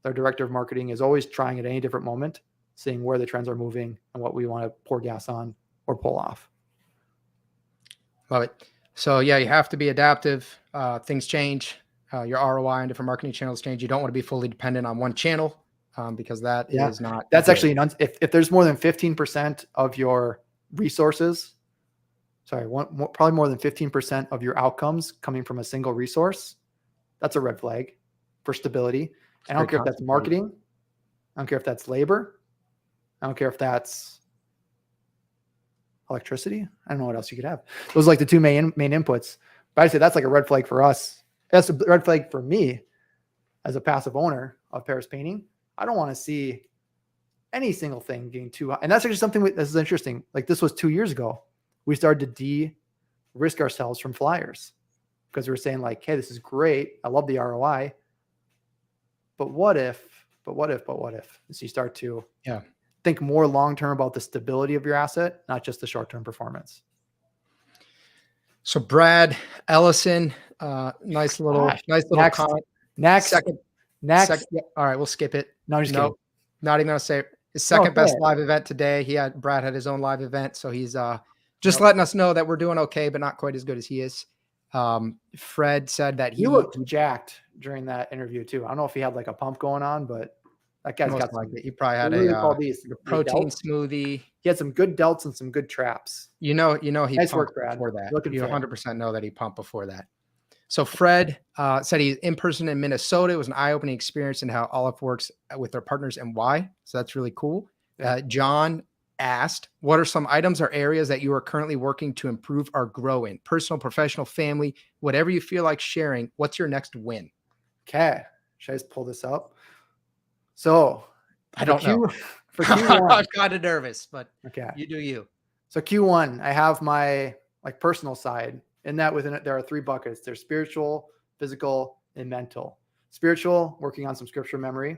Our director of marketing is always trying at any different moment, seeing where the trends are moving and what we want to pour gas on or pull off. Love it. So yeah, you have to be adaptive. Things change. Your ROI and different marketing channels change. You don't want to be fully dependent on one channel because that is not. That's good. Actually, if there's more than 15% of your resources, probably more than 15% of your outcomes coming from a single resource, that's a red flag for stability. And I don't care if that's marketing. I don't care if that's labor. I don't care if that's electricity. I don't know what else you could have. Those are like the 2 main inputs. But I'd say that's like a red flag for us. That's a red flag for me as a passive owner of Paris Painting. I don't want to see any single thing getting too high. And that's actually something this is interesting. Like this was 2 years ago. We started to de-risk ourselves from flyers because we were saying like, hey, this is great. I love the ROI. But what if? So you start to think more long-term about the stability of your asset, not just the short-term performance. So Brad Ellison, nice little comment. Next. Yeah, all right, we'll skip it. No, I'm just kidding. Not even gonna say it. His second best live event today. Brad had his own live event, so he's just letting us know that we're doing okay, but not quite as good as he is. Fred said that he looked jacked during that interview too. I don't know if he had like a pump going on, but that guy's got some, he probably had a protein smoothie. He had some good delts and some good traps. He nice pumped work, Brad. Before that. You 100% know that he pumped before that. So Fred said he's in person in Minnesota. It was an eye-opening experience in how Olive works with their partners and why. So that's really cool. John asked, what are some items or areas that you are currently working to improve or grow in? Personal, professional, family, whatever you feel like sharing. What's your next win? Okay. Should I just pull this up? So I don't know. For Q1, I'm kind of nervous, but okay, you do you. So Q1, I have my like personal side. In that, within it, there are 3 buckets. There's spiritual, physical, and mental. Spiritual, working on some scripture memory.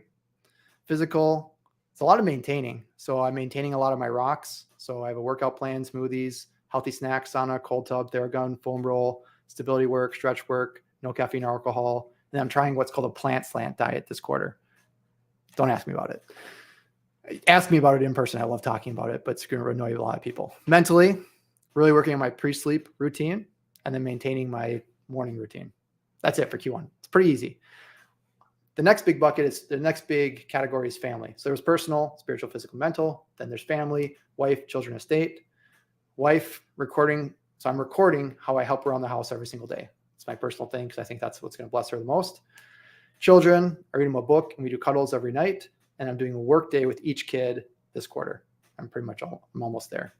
Physical, it's a lot of maintaining. So I'm maintaining a lot of my rocks. So I have a workout plan, smoothies, healthy snacks, sauna, cold tub, Theragun, foam roll, stability work, stretch work, no caffeine or alcohol. And I'm trying what's called a plant slant diet this quarter. Don't ask me about it. Ask me about it in person. I love talking about it, but it's going to annoy a lot of people. Mentally, really working on my pre-sleep routine. and then maintaining my morning routine. That's it for Q1. It's pretty easy. The next big category is family. So there's personal, spiritual, physical, mental. Then there's family, wife, children, estate. Wife, recording. So I'm recording how I help around the house every single day. It's my personal thing because I think that's what's going to bless her the most. Children, I read them a book and we do cuddles every night. And I'm doing a work day with each kid this quarter. I'm almost there.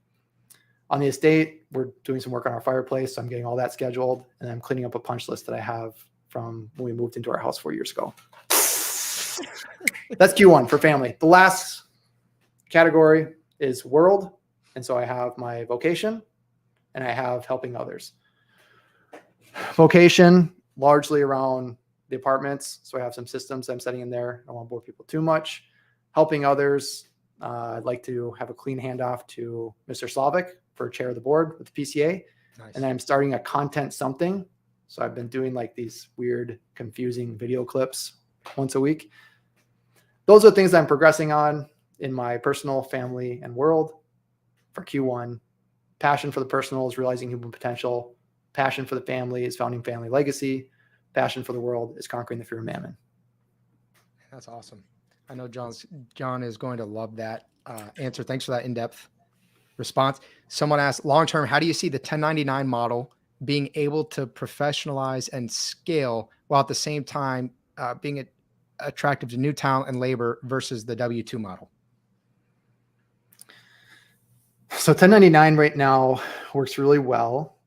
On the estate, we're doing some work on our fireplace. So I'm getting all that scheduled. And I'm cleaning up a punch list that I have from when we moved into our house 4 years ago. That's Q1 for family. The last category is world. And so I have my vocation and I have helping others. Vocation, largely around the apartments. So I have some systems I'm setting in there. I don't want to bore people too much. Helping others. I'd like to have a clean handoff to Mr. Slavic for chair of the board with the PCA. Nice. And I'm starting a content something. So I've been doing like these weird, confusing video clips once a week. Those are things that I'm progressing on in my personal, family, and world for Q1. Passion for the personal is realizing human potential. Passion for the family is founding family legacy. Passion for the world is conquering the fear of mammon. That's awesome. I know John is going to love that answer. Thanks for that in-depth response. Someone asked, long-term, how do you see the 1099 model being able to professionalize and scale while at the same time being attractive to new talent and labor versus the W-2 model? So 1099 right now works really well.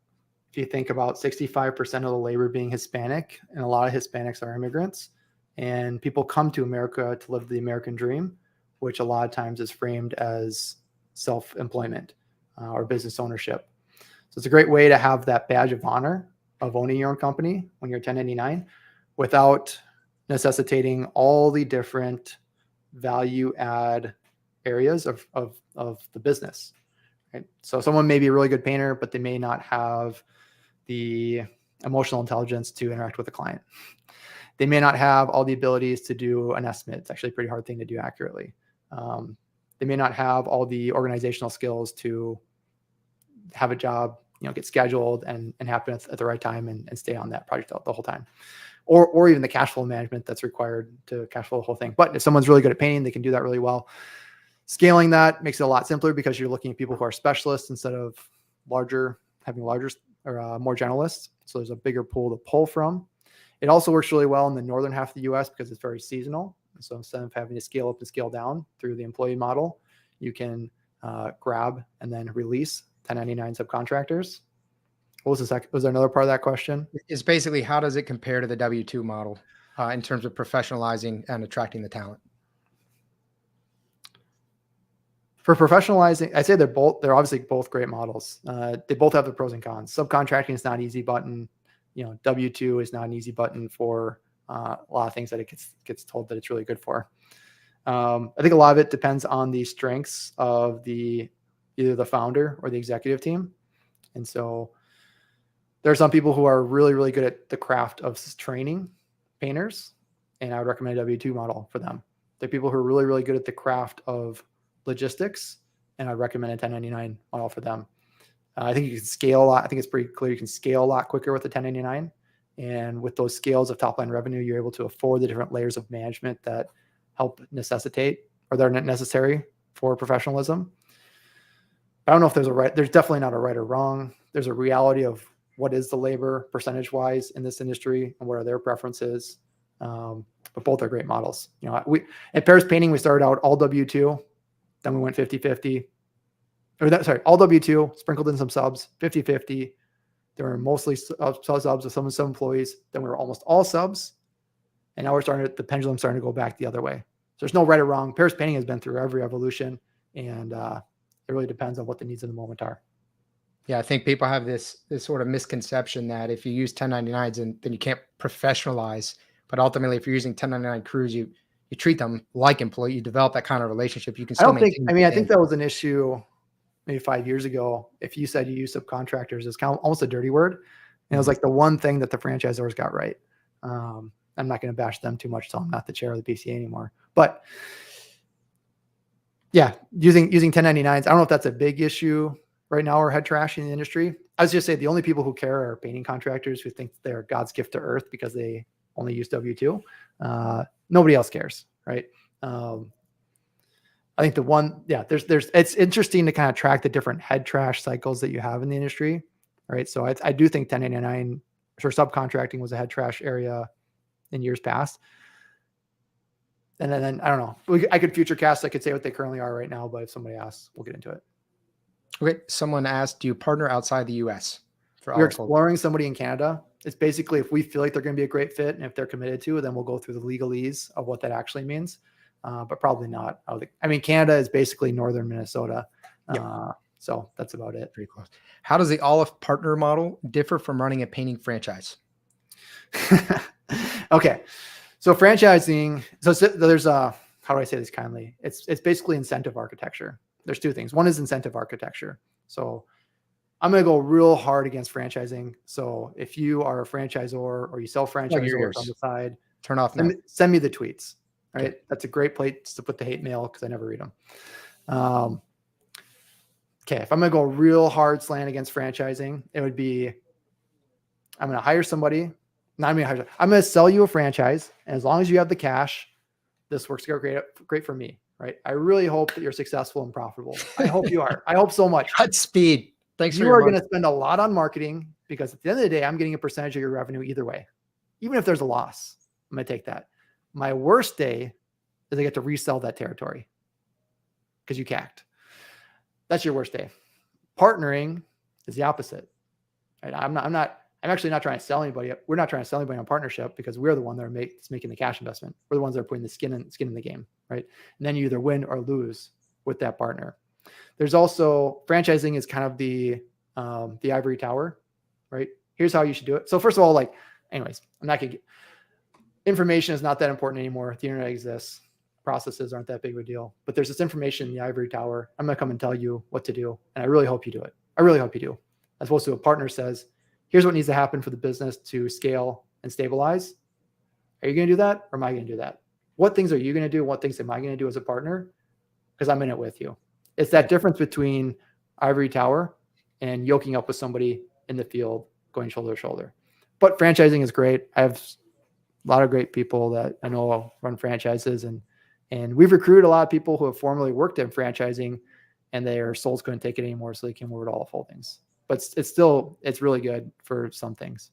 If you think about 65% of the labor being Hispanic, and a lot of Hispanics are immigrants, and people come to America to live the American dream, which a lot of times is framed as self-employment or business ownership. So it's a great way to have that badge of honor of owning your own company when you're 1099 without necessitating all the different value add areas of the business. Right? So someone may be a really good painter, but they may not have the emotional intelligence to interact with a client. They may not have all the abilities to do an estimate. It's actually a pretty hard thing to do accurately. They may not have all the organizational skills to have a job, get scheduled and happen at the right time and stay on that project the whole time. Or even the cash flow management that's required to cash flow the whole thing. But if someone's really good at painting, they can do that really well. Scaling that makes it a lot simpler because you're looking at people who are specialists instead of having larger or more generalists. So there's a bigger pool to pull from. It also works really well in the northern half of the US because it's very seasonal. So instead of having to scale up and scale down through the employee model, you can grab and then release 1099 subcontractors. What was was there another part of that question? It's basically, how does it compare to the W-2 model in terms of professionalizing and attracting the talent? For professionalizing, I'd say they're obviously both great models. They both have the pros and cons. Subcontracting is not an easy button. W-2 is not an easy button for a lot of things that it gets told that it's really good for. I think a lot of it depends on the strengths of either the founder or the executive team. And so there are some people who are really, really good at the craft of training painters, and I would recommend a W-2 model for them. There are people who are really, really good at the craft of logistics, and I'd recommend a 1099 model for them. I think you can scale a lot. I think it's pretty clear you can scale a lot quicker with the 1099. And with those scales of top line revenue, you're able to afford the different layers of management that help necessitate or they're necessary for professionalism. I don't know if there's definitely not a right or wrong. There's a reality of what is the labor percentage wise in this industry and what are their preferences. But both are great models. At Paris Painting, we started out all W-2, then we went 50-50. All W-2, sprinkled in some subs, 50-50. There were mostly subs with some employees. Then we were almost all subs. And now the pendulum's starting to go back the other way. So there's no right or wrong. Paris Painting has been through every evolution, and it really depends on what the needs of the moment are. Yeah, I think people have this sort of misconception that if you use 1099s, then you can't professionalize. But ultimately, if you're using 1099 crews, you treat them like employees. You develop that kind of relationship. You can still I think that was an issue maybe 5 years ago. If you said you use subcontractors, it's kind of almost a dirty word. And it was like the one thing that the franchisors got right. I'm not going to bash them too much, so I'm not the chair of the PCA anymore. But yeah, using 1099s, I don't know if that's a big issue right now are head trashing the industry. I was just say the only people who care are painting contractors who think they're God's gift to earth because they only use W-2. Nobody else cares, right? I think it's interesting to kind of track the different head trash cycles that you have in the industry, right? So I do think 1099 or subcontracting was a head trash area in years past. And then I don't know. I could future cast. I could say what they currently are right now, but if somebody asks, we'll get into it. Okay. Someone asked, do you partner outside the U.S.? We're exploring somebody in Canada. It's basically if we feel like they're going to be a great fit and if they're committed to, then we'll go through the legalese of what that actually means. But probably not. I mean, Canada is basically northern Minnesota. So that's about it. Pretty close. How does the Olive partner model differ from running a painting franchise? Okay. So franchising, so there's how do I say this kindly? It's basically incentive architecture. There's two things. One is incentive architecture. So I'm going to go real hard against franchising. So if you are a franchisor or you sell franchisors on the side, turn off. Send me the tweets. All right. That's a great place to put the hate mail because I never read them. Okay. If I'm going to go real hard slant against franchising, it would be, I'm going to hire somebody. I'm going to sell you a franchise. And as long as you have the cash, this works great for me. Right. I really hope that you're successful and profitable. I hope you are. I hope so much. Godspeed. Thanks. You are going to spend a lot on marketing because at the end of the day, I'm getting a percentage of your revenue either way. Even if there's a loss, I'm going to take that. My worst day is I get to resell that territory because you cacked. That's your worst day. Partnering is the opposite. Right? I'm actually not trying to sell anybody. We're not trying to sell anybody on partnership because we're the one that are making the cash investment. We're the ones that are putting the skin in the game, right? And then you either win or lose with that partner. There's also franchising is kind of the ivory tower, right? Here's how you should do it. So first of all, anyways, I'm not going to information is not that important anymore. The internet exists. Processes aren't that big of a deal, but there's this information in the ivory tower. I'm going to come and tell you what to do. And I really hope you do it. I really hope you do. As opposed to a partner says, here's what needs to happen for the business to scale and stabilize. Are you going to do that? Or am I going to do that? What things are you going to do? What things am I going to do as a partner? Because I'm in it with you. It's that difference between ivory tower and yoking up with somebody in the field going shoulder to shoulder. But franchising is great. I have a lot of great people that I know run franchises and we've recruited a lot of people who have formerly worked in franchising and their souls couldn't take it anymore. So they came over to Olive Holdings, but it's really good for some things.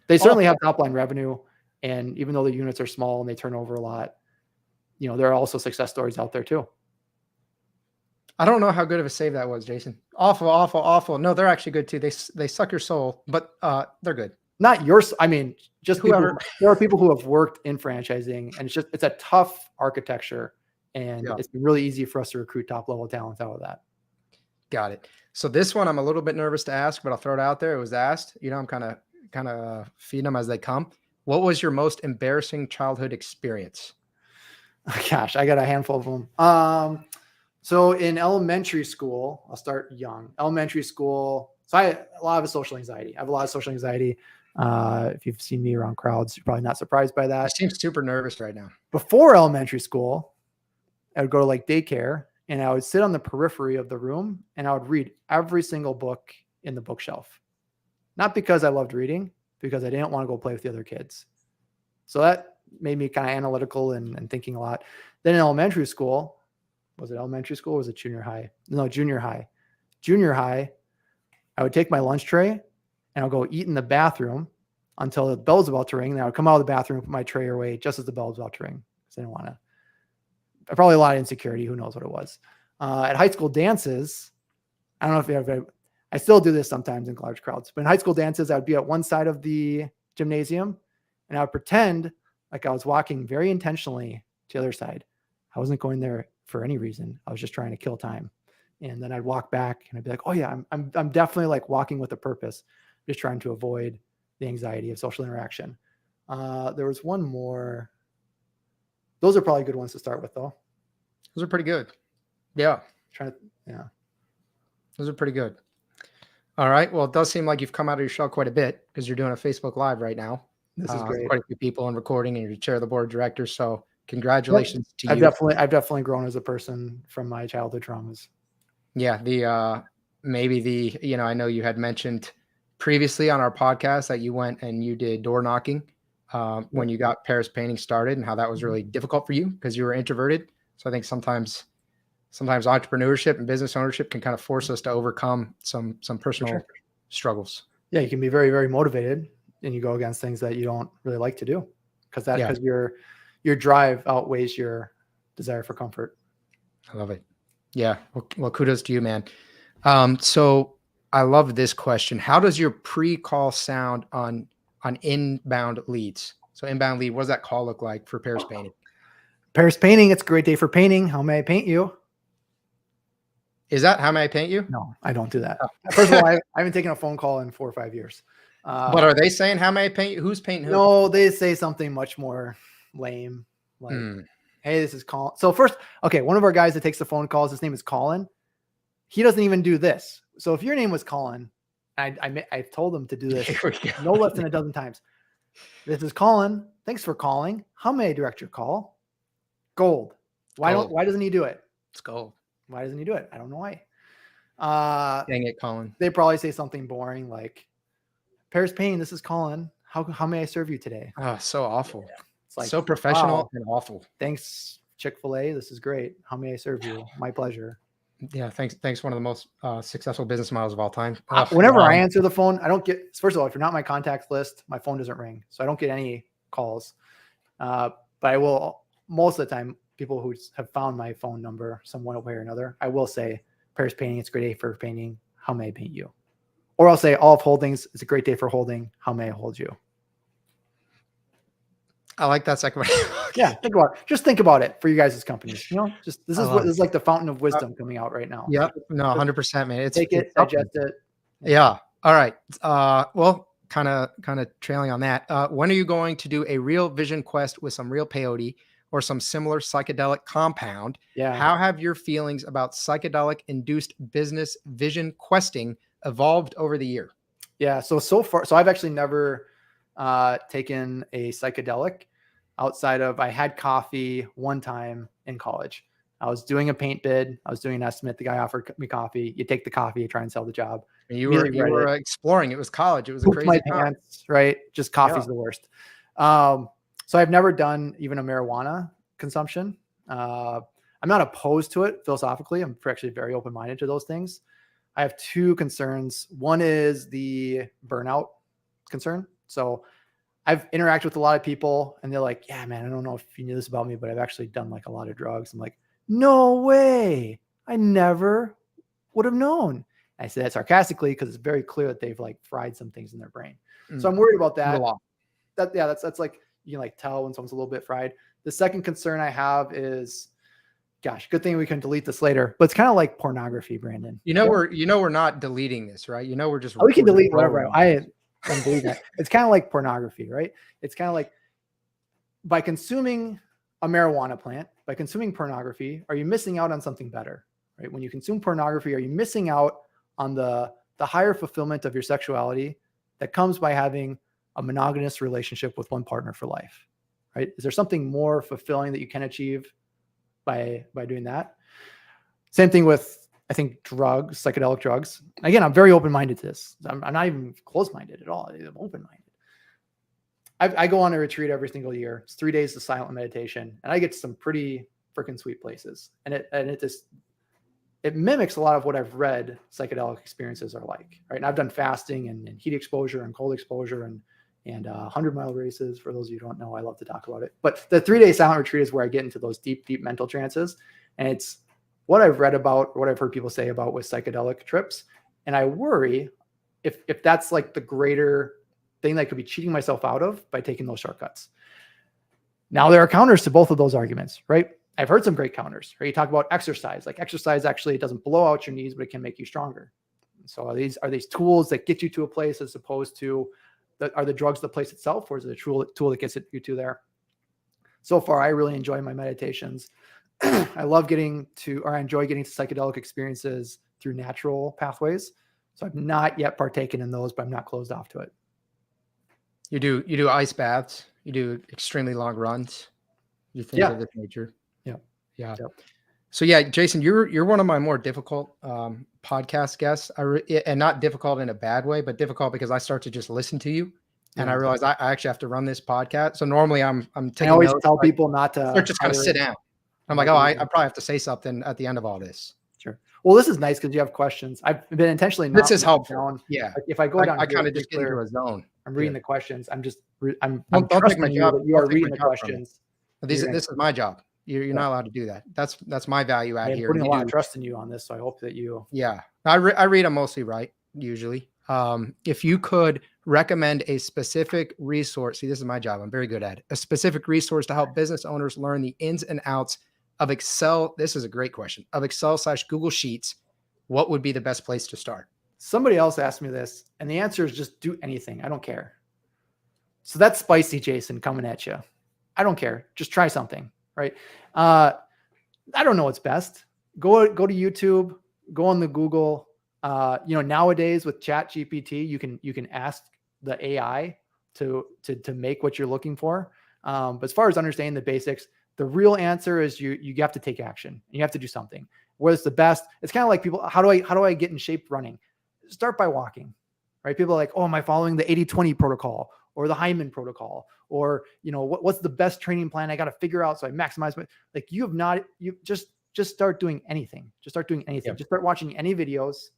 They certainly have top line revenue. And even though the units are small and they turn over a lot, there are also success stories out there too. I don't know how good of a save that was, Jason. Awful. No, they're actually good too. They suck your soul, but they're good. Not yours. I mean, just whoever. There are people who have worked in franchising, and it's a tough architecture, and it's been really easy for us to recruit top level talent out of that. Got it. So this one, I'm a little bit nervous to ask, but I'll throw it out there. It was asked. I'm kind of feeding them as they come. What was your most embarrassing childhood experience? Gosh, I got a handful of them. So in elementary school, I'll start young. Elementary school. So I have a lot of social anxiety. If you've seen me around crowds, you're probably not surprised by that. I seem super nervous right now. Before elementary school, I would go to daycare and I would sit on the periphery of the room and I would read every single book in the bookshelf. Not because I loved reading, because I didn't want to go play with the other kids. So that made me kind of analytical and thinking a lot. Then in elementary school, was it elementary school or was it junior high? No, junior high. Junior high, I would take my lunch tray and I'll go eat in the bathroom until the bell's about to ring. Then I would come out of the bathroom, put my tray away just as the bell was about to ring. Because I didn't want to. Probably a lot of insecurity. Who knows what it was. At high school dances, I don't know if you ever, I still do this sometimes in large crowds, but in high school dances, I would be at one side of the gymnasium and I would pretend like I was walking very intentionally to the other side. I wasn't going there for any reason. I was just trying to kill time. And then I'd walk back and I'd be like, oh yeah, I'm definitely walking with a purpose, just trying to avoid the anxiety of social interaction. There was one more. Those are probably good ones to start with though. Those are pretty good. Yeah. Yeah. Those are pretty good. All right. Well, it does seem like you've come out of your shell quite a bit because you're doing a Facebook Live right now. This is great. Quite a few people and recording, and you're chair of the board of directors. So congratulations to you. I've definitely grown as a person from my childhood traumas. Yeah. maybe I know you had mentioned previously on our podcast that you went and you did door knocking when you got Paris Painting started, and how that was really difficult for you because you were introverted. So I think sometimes entrepreneurship and business ownership can kind of force us to overcome some personal struggles. Yeah, you can be very, very motivated, and you go against things that you don't really like to do because your drive outweighs your desire for comfort. I love it. Yeah. Well, kudos to you, man. So I love this question. How does your pre-call sound on inbound leads? So inbound lead, what does that call look like for Paris Painting? Paris Painting, it's a great day for painting. How may I paint you? Is that how may I paint you? No, I don't do that. First of all, I haven't taken a phone call in 4 or 5 years. But are they saying how may I paint you? Who's painting who? No, they say something much more lame. Like, hey, this is Colin. So first, okay, one of our guys that takes the phone calls, his name is Colin. He doesn't even do this. So if your name was Colin, I've told him to do this no less than a dozen times. This is Colin. Thanks for calling. How may I direct your call? Gold. Why doesn't he do it? It's gold. Why doesn't he do it? I don't know why. Dang it, Colin. They probably say something boring like, Paris Painting, this is Colin. How may I serve you today? Oh, so awful. Yeah. It's like, so professional and awful. Thanks, Chick-fil-A. This is great. How may I serve you? My pleasure. Yeah, thanks. One of the most successful business models of all time. Whenever I answer the phone, I don't get, first of all, if you're not on my contacts list, my phone doesn't ring. So I don't get any calls. But I will, most of the time, people who have found my phone number some way or another, I will say, Paris Painting, it's a great day for painting. How may I paint you? Or I'll say, All of Holdings, it's a great day for holding. How may I hold you? I like that second one. Yeah, think about it for you guys as companies. Just this is like the fountain of wisdom coming out right now. Yeah, no, 100%, man. Take it, digest it. Yeah. All right. Well, kind of trailing on that. When are you going to do a real vision quest with some real peyote or some similar psychedelic compound? Yeah. How have your feelings about psychedelic induced business vision questing evolved over the year? Yeah. So far, I've actually never taken a psychedelic outside of, I had coffee one time in college. I was doing a paint bid. I was doing an estimate. The guy offered me coffee. You take the coffee, you try and sell the job. You were exploring. It was college. It was a crazy my time. Pants, right? Just coffee's the worst. So I've never done even a marijuana consumption. I'm not opposed to it philosophically. I'm actually very open-minded to those things. I have two concerns. One is the burnout concern. So I've interacted with a lot of people and they're like, yeah, man, I don't know if you knew this about me, but I've actually done like a lot of drugs. I'm like, no way. I never would have known. I say that sarcastically because it's very clear that they've like fried some things in their brain. So I'm worried about that. That's like, you can like tell when someone's a little bit fried. The second concern I have is, gosh, good thing we can delete this later, but it's kind of like pornography, Brandon. We're not deleting this, right? We're just, we can delete whatever. I don't believe that. It's kind of like pornography, right? It's kind of like, by consuming a marijuana plant, by consuming pornography, are you missing out on something better, right? When you consume pornography, are you missing out on the higher fulfillment of your sexuality that comes by having a monogamous relationship with one partner for life, right? Is there something more fulfilling that you can achieve by doing that? Same thing with, I think, drugs, psychedelic drugs. Again, I'm very open-minded to this. I'm not even closed-minded at all. I'm open-minded. I go on a retreat every single year. It's 3 days of silent meditation, and I get to some pretty freaking sweet places. And it mimics a lot of what I've read psychedelic experiences are like, right? And I've done fasting and heat exposure and cold exposure and 100-mile races. For those of you who don't know, I love to talk about it. But the 3-day silent retreat is where I get into those deep, deep mental trances. And it's what I've read about, what I've heard people say about with psychedelic trips. And I worry if that's like the greater thing that I could be cheating myself out of by taking those shortcuts. Now, there are counters to both of those arguments, right? I've heard some great counters, right? You talk about exercise. Like exercise actually, it doesn't blow out your knees, but it can make you stronger. So are these tools that get you to a place as opposed to, are the drugs the place itself, or is it a tool that gets you to there? So far, I really enjoy my meditations. I enjoy getting to psychedelic experiences through natural pathways. So I've not yet partaken in those, but I'm not closed off to it. You do ice baths. You do extremely long runs. You think of this nature. Yeah. So yeah, Jason, you're one of my more difficult podcast guests. And not difficult in a bad way, but difficult because I start to just listen to you. And I realize I actually have to run this podcast. So normally I'm taking I always notes. tell people not to Start just kind of sit down. I'm like, I probably have to say something at the end of all this. Sure. Well, this is nice because you have questions. I've been intentionally not. This is helpful. Down. Yeah. Like if I go down, I kind of just get into a zone. I'm reading the questions. I'm don't trusting take my you job. that you are reading the questions. This is my job. You're not allowed to do that. That's my value out here. I'm putting a lot of trust in you on this, so I hope that you. Yeah, I read them mostly right usually. If you could recommend a specific resource, see, this is my job. I'm very good at it. A specific resource to help business owners learn the ins and outs of Excel. This is a great question. Of Excel/Google Sheets, what would be the best place to start? Somebody else asked me this, and the answer is just do anything. I don't care. So that's spicy, Jason, coming at you. I don't care. Just try something, right? I don't know what's best. Go to YouTube. Go on the Google. Nowadays with Chat GPT, you can ask the AI to make what you're looking for. But as far as understanding the basics, the real answer is you have to take action. You have to do something. Where's the best? It's kind of like people, how do I get in shape running? Start by walking, right? People are like, oh, am I following the 80-20 protocol or the Hyman protocol? Or, what's the best training plan I got to figure out so I maximize my, like you just start doing anything. Just start doing anything. Yep. Just start watching any videos.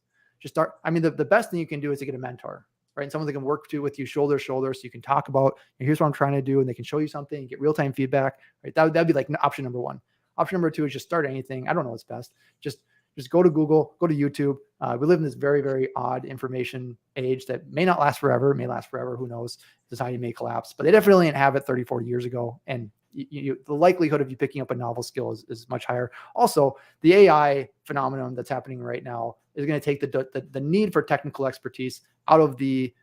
The best thing you can do is to get a mentor, right? And someone that can work with you shoulder to shoulder so you can talk about, here's what I'm trying to do. And they can show you something and get real-time feedback, right? That'd be like option number one. Option number two is just start anything. I don't know what's best. Just go to Google, go to YouTube. We live in this very, very odd information age that may not last forever. It may last forever. Who knows? Society may collapse, but they definitely didn't have it 30, 40 years ago. And the likelihood of you picking up a novel skill is much higher. Also, the AI phenomenon that's happening right now is going to take the need for technical expertise out of the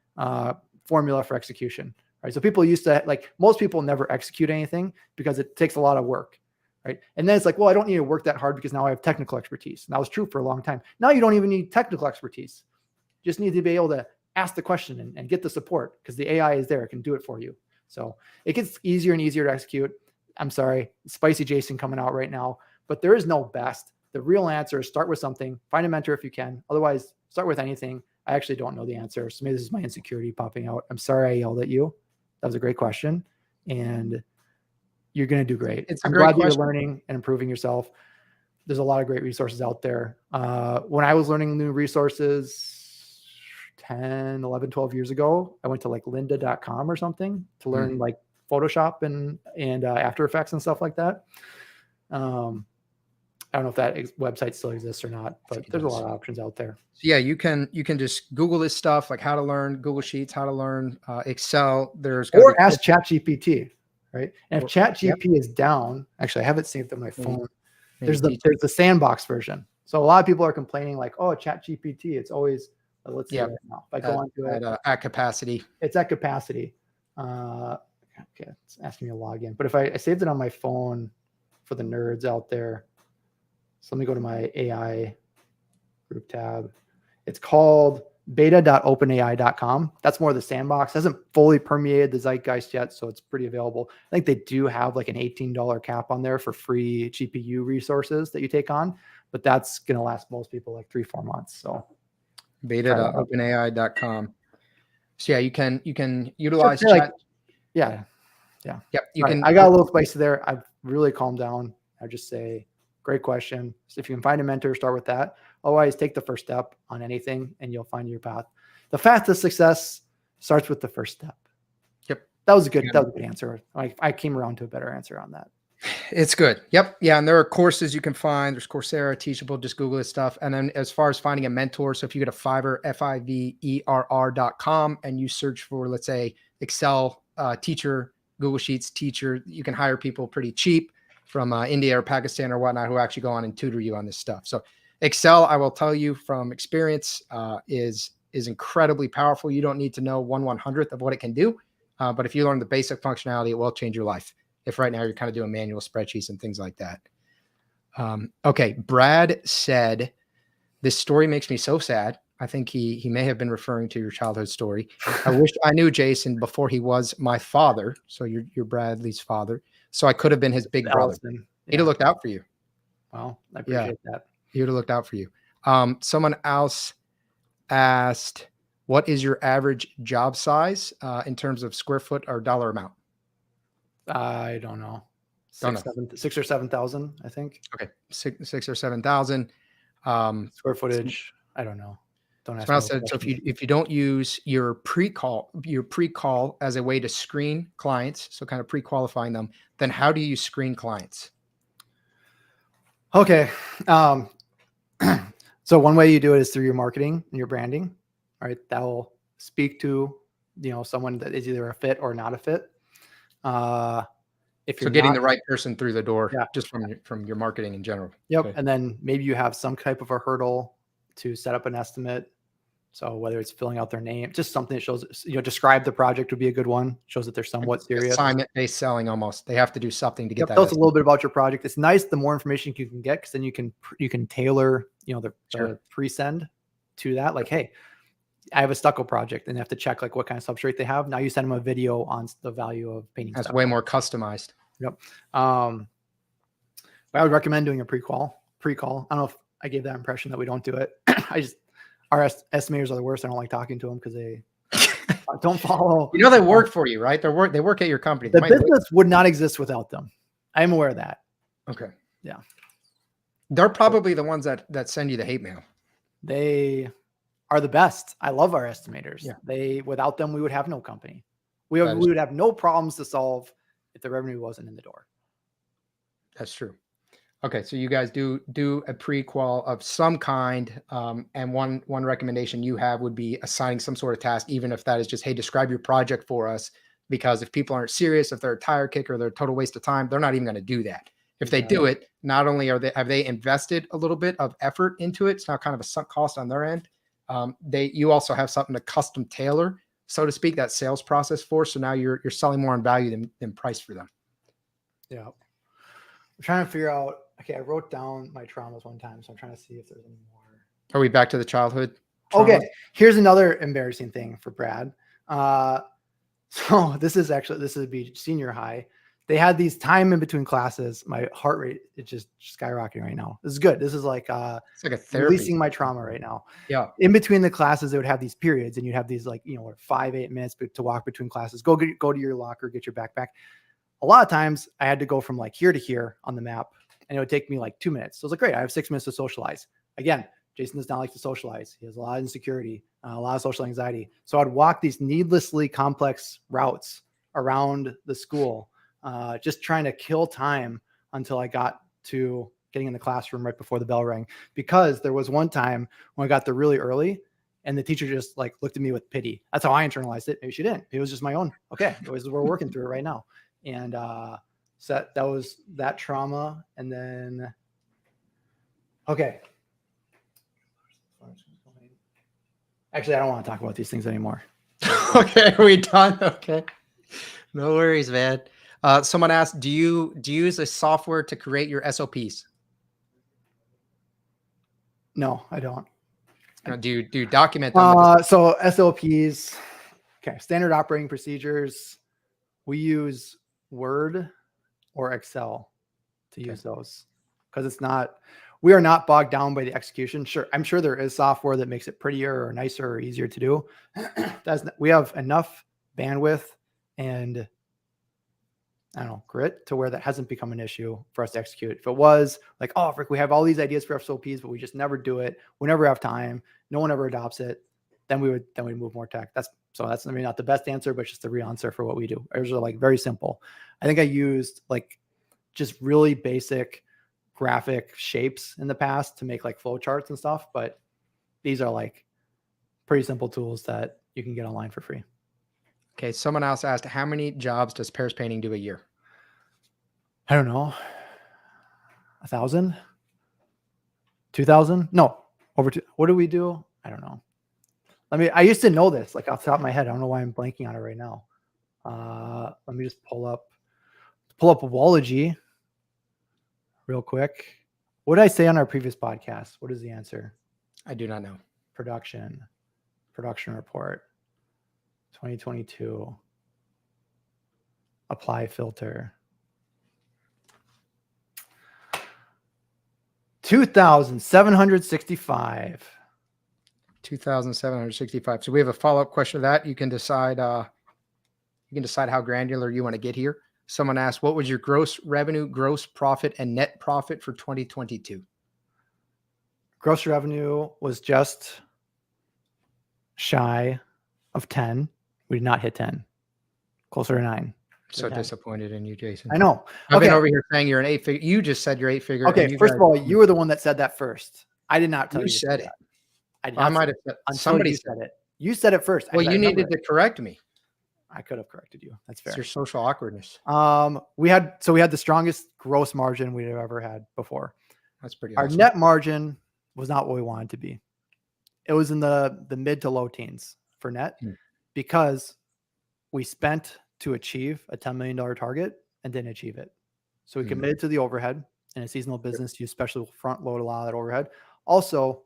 formula for execution, right? So people used to, most people never execute anything because it takes a lot of work. Right. And then it's like, well, I don't need to work that hard because now I have technical expertise. And that was true for a long time. Now you don't even need technical expertise. You just need to be able to ask the question and get the support because the AI is there. It can do it for you. So it gets easier and easier to execute. I'm sorry, spicy Jason coming out right now, but there is no best. The real answer is start with something, find a mentor if you can. Otherwise, start with anything. I actually don't know the answer. So maybe this is my insecurity popping out. I'm sorry I yelled at you. That was a great question. And you're going to do great. I'm glad that you're learning and improving yourself. There's a lot of great resources out there. When I was learning new resources 10, 11, 12 years ago, I went to lynda.com or something to learn Photoshop and After Effects and stuff like that. I don't know if that website still exists or not, but there's a lot of options out there. So yeah, you can just Google this stuff, like how to learn Google Sheets, how to learn Excel. Or ask ChatGPT. Right. And if ChatGPT is down, actually, I have it saved on my phone. There's the sandbox version. So a lot of people are complaining oh, ChatGPT, it's always, let's see right now. If I go onto it. At capacity. It's at capacity. Okay. It's asking me to log in. But if I saved it on my phone for the nerds out there. So let me go to my AI group tab. It's called beta.openai.com. That's more the sandbox. Hasn't fully permeated the zeitgeist yet, so it's pretty available. I think they do have an $18 cap on there for free GPU resources that you take on, but that's going to last most people 3-4 months. So beta.openai.com. So yeah, you can utilize chat. Yep. You can. I got a little spicy there. I've really calmed down. I just say, great question. So if you can find a mentor, start with that. Otherwise, take the first step on anything and you'll find your path. The fastest success starts with the first step. Yep. That was a good answer. I came around to a better answer on that. It's good. Yep. Yeah. And there are courses you can find. There's Coursera, Teachable, just Google this stuff. And then as far as finding a mentor, so if you go to Fiverr, Fiverr.com and you search for, let's say, Excel teacher, Google Sheets teacher, you can hire people pretty cheap from India or Pakistan or whatnot who actually go on and tutor you on this stuff. So Excel, I will tell you from experience, is incredibly powerful. You don't need to know 1/100th of what it can do. But if you learn the basic functionality, it will change your life. If right now you're kind of doing manual spreadsheets and things like that. Okay. Brad said, this story makes me so sad. I think he may have been referring to your childhood story. I wish I knew Jason before he was my father. So you're Bradley's father. So I could have been his big brother. He'd have looked out for you. Well, I appreciate that. He would have looked out for you. Someone else asked, what is your average job size in terms of square foot or dollar amount? I don't know. Don't know. 6 or 7,000, I think. Okay, six or 7,000. Square footage. I don't know. Don't ask Someone me else those said, so questions. if you don't use your pre-call as a way to screen clients, so kind of pre-qualifying them, then how do you screen clients? Okay. So one way you do it is through your marketing and your branding, right? That will speak to, someone that is either a fit or not a fit. If So you're getting not, the right person through the door, yeah, just from your marketing in general. yep. Okay. And then maybe you have some type of a hurdle to set up an estimate. So whether it's filling out their name, just something that shows, describe the project would be a good one. Shows that they're somewhat serious. Assignment-based selling almost. They have to do something to get Yep, that tell us a estimate. little bit about your project. It's nice the more information you can get, because then you can tailor, the Sure. pre-send to that. Like, hey, I have a stucco project, and they have to check like what kind of substrate they have. Now you send them a video on the value of painting That's stucco. way more customized. Yep. But I would recommend doing a pre-call. I don't know if I gave that impression that we don't do it. Our estimators are the worst. I don't like talking to them because they don't follow. They work for you, right? They work at your company. The business would not exist without them. I am aware of that. Okay. Yeah. They're probably the ones that send you the hate mail. They are the best. I love our estimators. Yeah. Without them, we would have no company. We would have no problems to solve if the revenue wasn't in the door. That's true. Okay, so you guys do a pre-qual of some kind, and one recommendation you have would be assigning some sort of task, even if that is just, hey, describe your project for us. Because if people aren't serious, if they're a tire kicker, they're a total waste of time, they're not even going to do that. If they do it, not only have they invested a little bit of effort into it, it's not kind of a sunk cost on their end. You also have something to custom tailor, so to speak, that sales process for. So now you're selling more on value than price for them. Yeah. I'm trying to figure out. Okay, I wrote down my traumas one time, so I'm trying to see if there's any more. Are we back to the childhood traumas? Okay, here's another embarrassing thing for Brad. So this would be senior high. They had these time in between classes. My heart rate is just skyrocketing right now. This is good. This is like it's like a therapy. Releasing my trauma right now. Yeah. In between the classes, they would have these periods, and you'd have these 5-8 minutes to walk between classes. Go to your locker, get your backpack. A lot of times I had to go from like here to here on the map, and it would take me like 2 minutes. So I was like, great, I have 6 minutes to socialize. Again, Jason does not like to socialize. He has a lot of insecurity, a lot of social anxiety. So I'd walk these needlessly complex routes around the school, just trying to kill time until I got to getting in the classroom right before the bell rang. Because there was one time when I got there really early, and the teacher just like looked at me with pity. That's how I internalized it. Maybe she didn't. It was just my own. Okay, we're working through it right now. And so that was that trauma. And then, okay. Actually, I don't want to talk about these things anymore. Okay, are we done? Okay. No worries, man. Someone asked, do you use a software to create your SOPs? No, I don't. Do you document them? So SOPs, okay, standard operating procedures. We use Word or Excel to use those, because we are not bogged down by the execution. Sure, I'm sure there is software that makes it prettier or nicer or easier to do. We have enough bandwidth and grit to where that hasn't become an issue for us to execute. If it was like, oh, frick, we have all these ideas for SOPs, but we just never do it. We never have time. No one ever adopts it. Then we'd move more tech. That's maybe not the best answer, but just the real answer for what we do. Ours are like very simple. I think I used like just really basic graphic shapes in the past to make like flow charts and stuff, but these are like pretty simple tools that you can get online for free. Okay, someone else asked, how many jobs does Paris Painting do a year? I don't know. 1,000? 2,000? No, over two. What do we do? I don't know. I used to know this like off the top of my head. I don't know why I'm blanking on it right now. Let me just pull up Wology real quick. What did I say on our previous podcast? What is the answer? I do not know. Production report 2022. Apply filter. 2,765. 2,765. So we have a follow-up question to that. You can decide how granular you want to get here. Someone asked, what was your gross revenue, gross profit, and net profit for 2022? Gross revenue was just shy of 10. We did not hit 10. Closer to 9. So disappointed in you, Jason. I know. I've been over here saying you're an 8-figure. You just said you're 8-figure. Okay, first of all, you were the one that said that first. I did not tell you. You said it. I might have said somebody said it. You said it first. Well, you needed to correct me. I could have corrected you. That's fair. It's your social awkwardness. We had the strongest gross margin we've ever had before. That's pretty Our awesome. net margin was not what we wanted to be. It was in the mid to low teens for net because we spent to achieve a $10 million target and didn't achieve it. So we committed to the overhead. In a seasonal business, you especially front load a lot of that overhead. Also,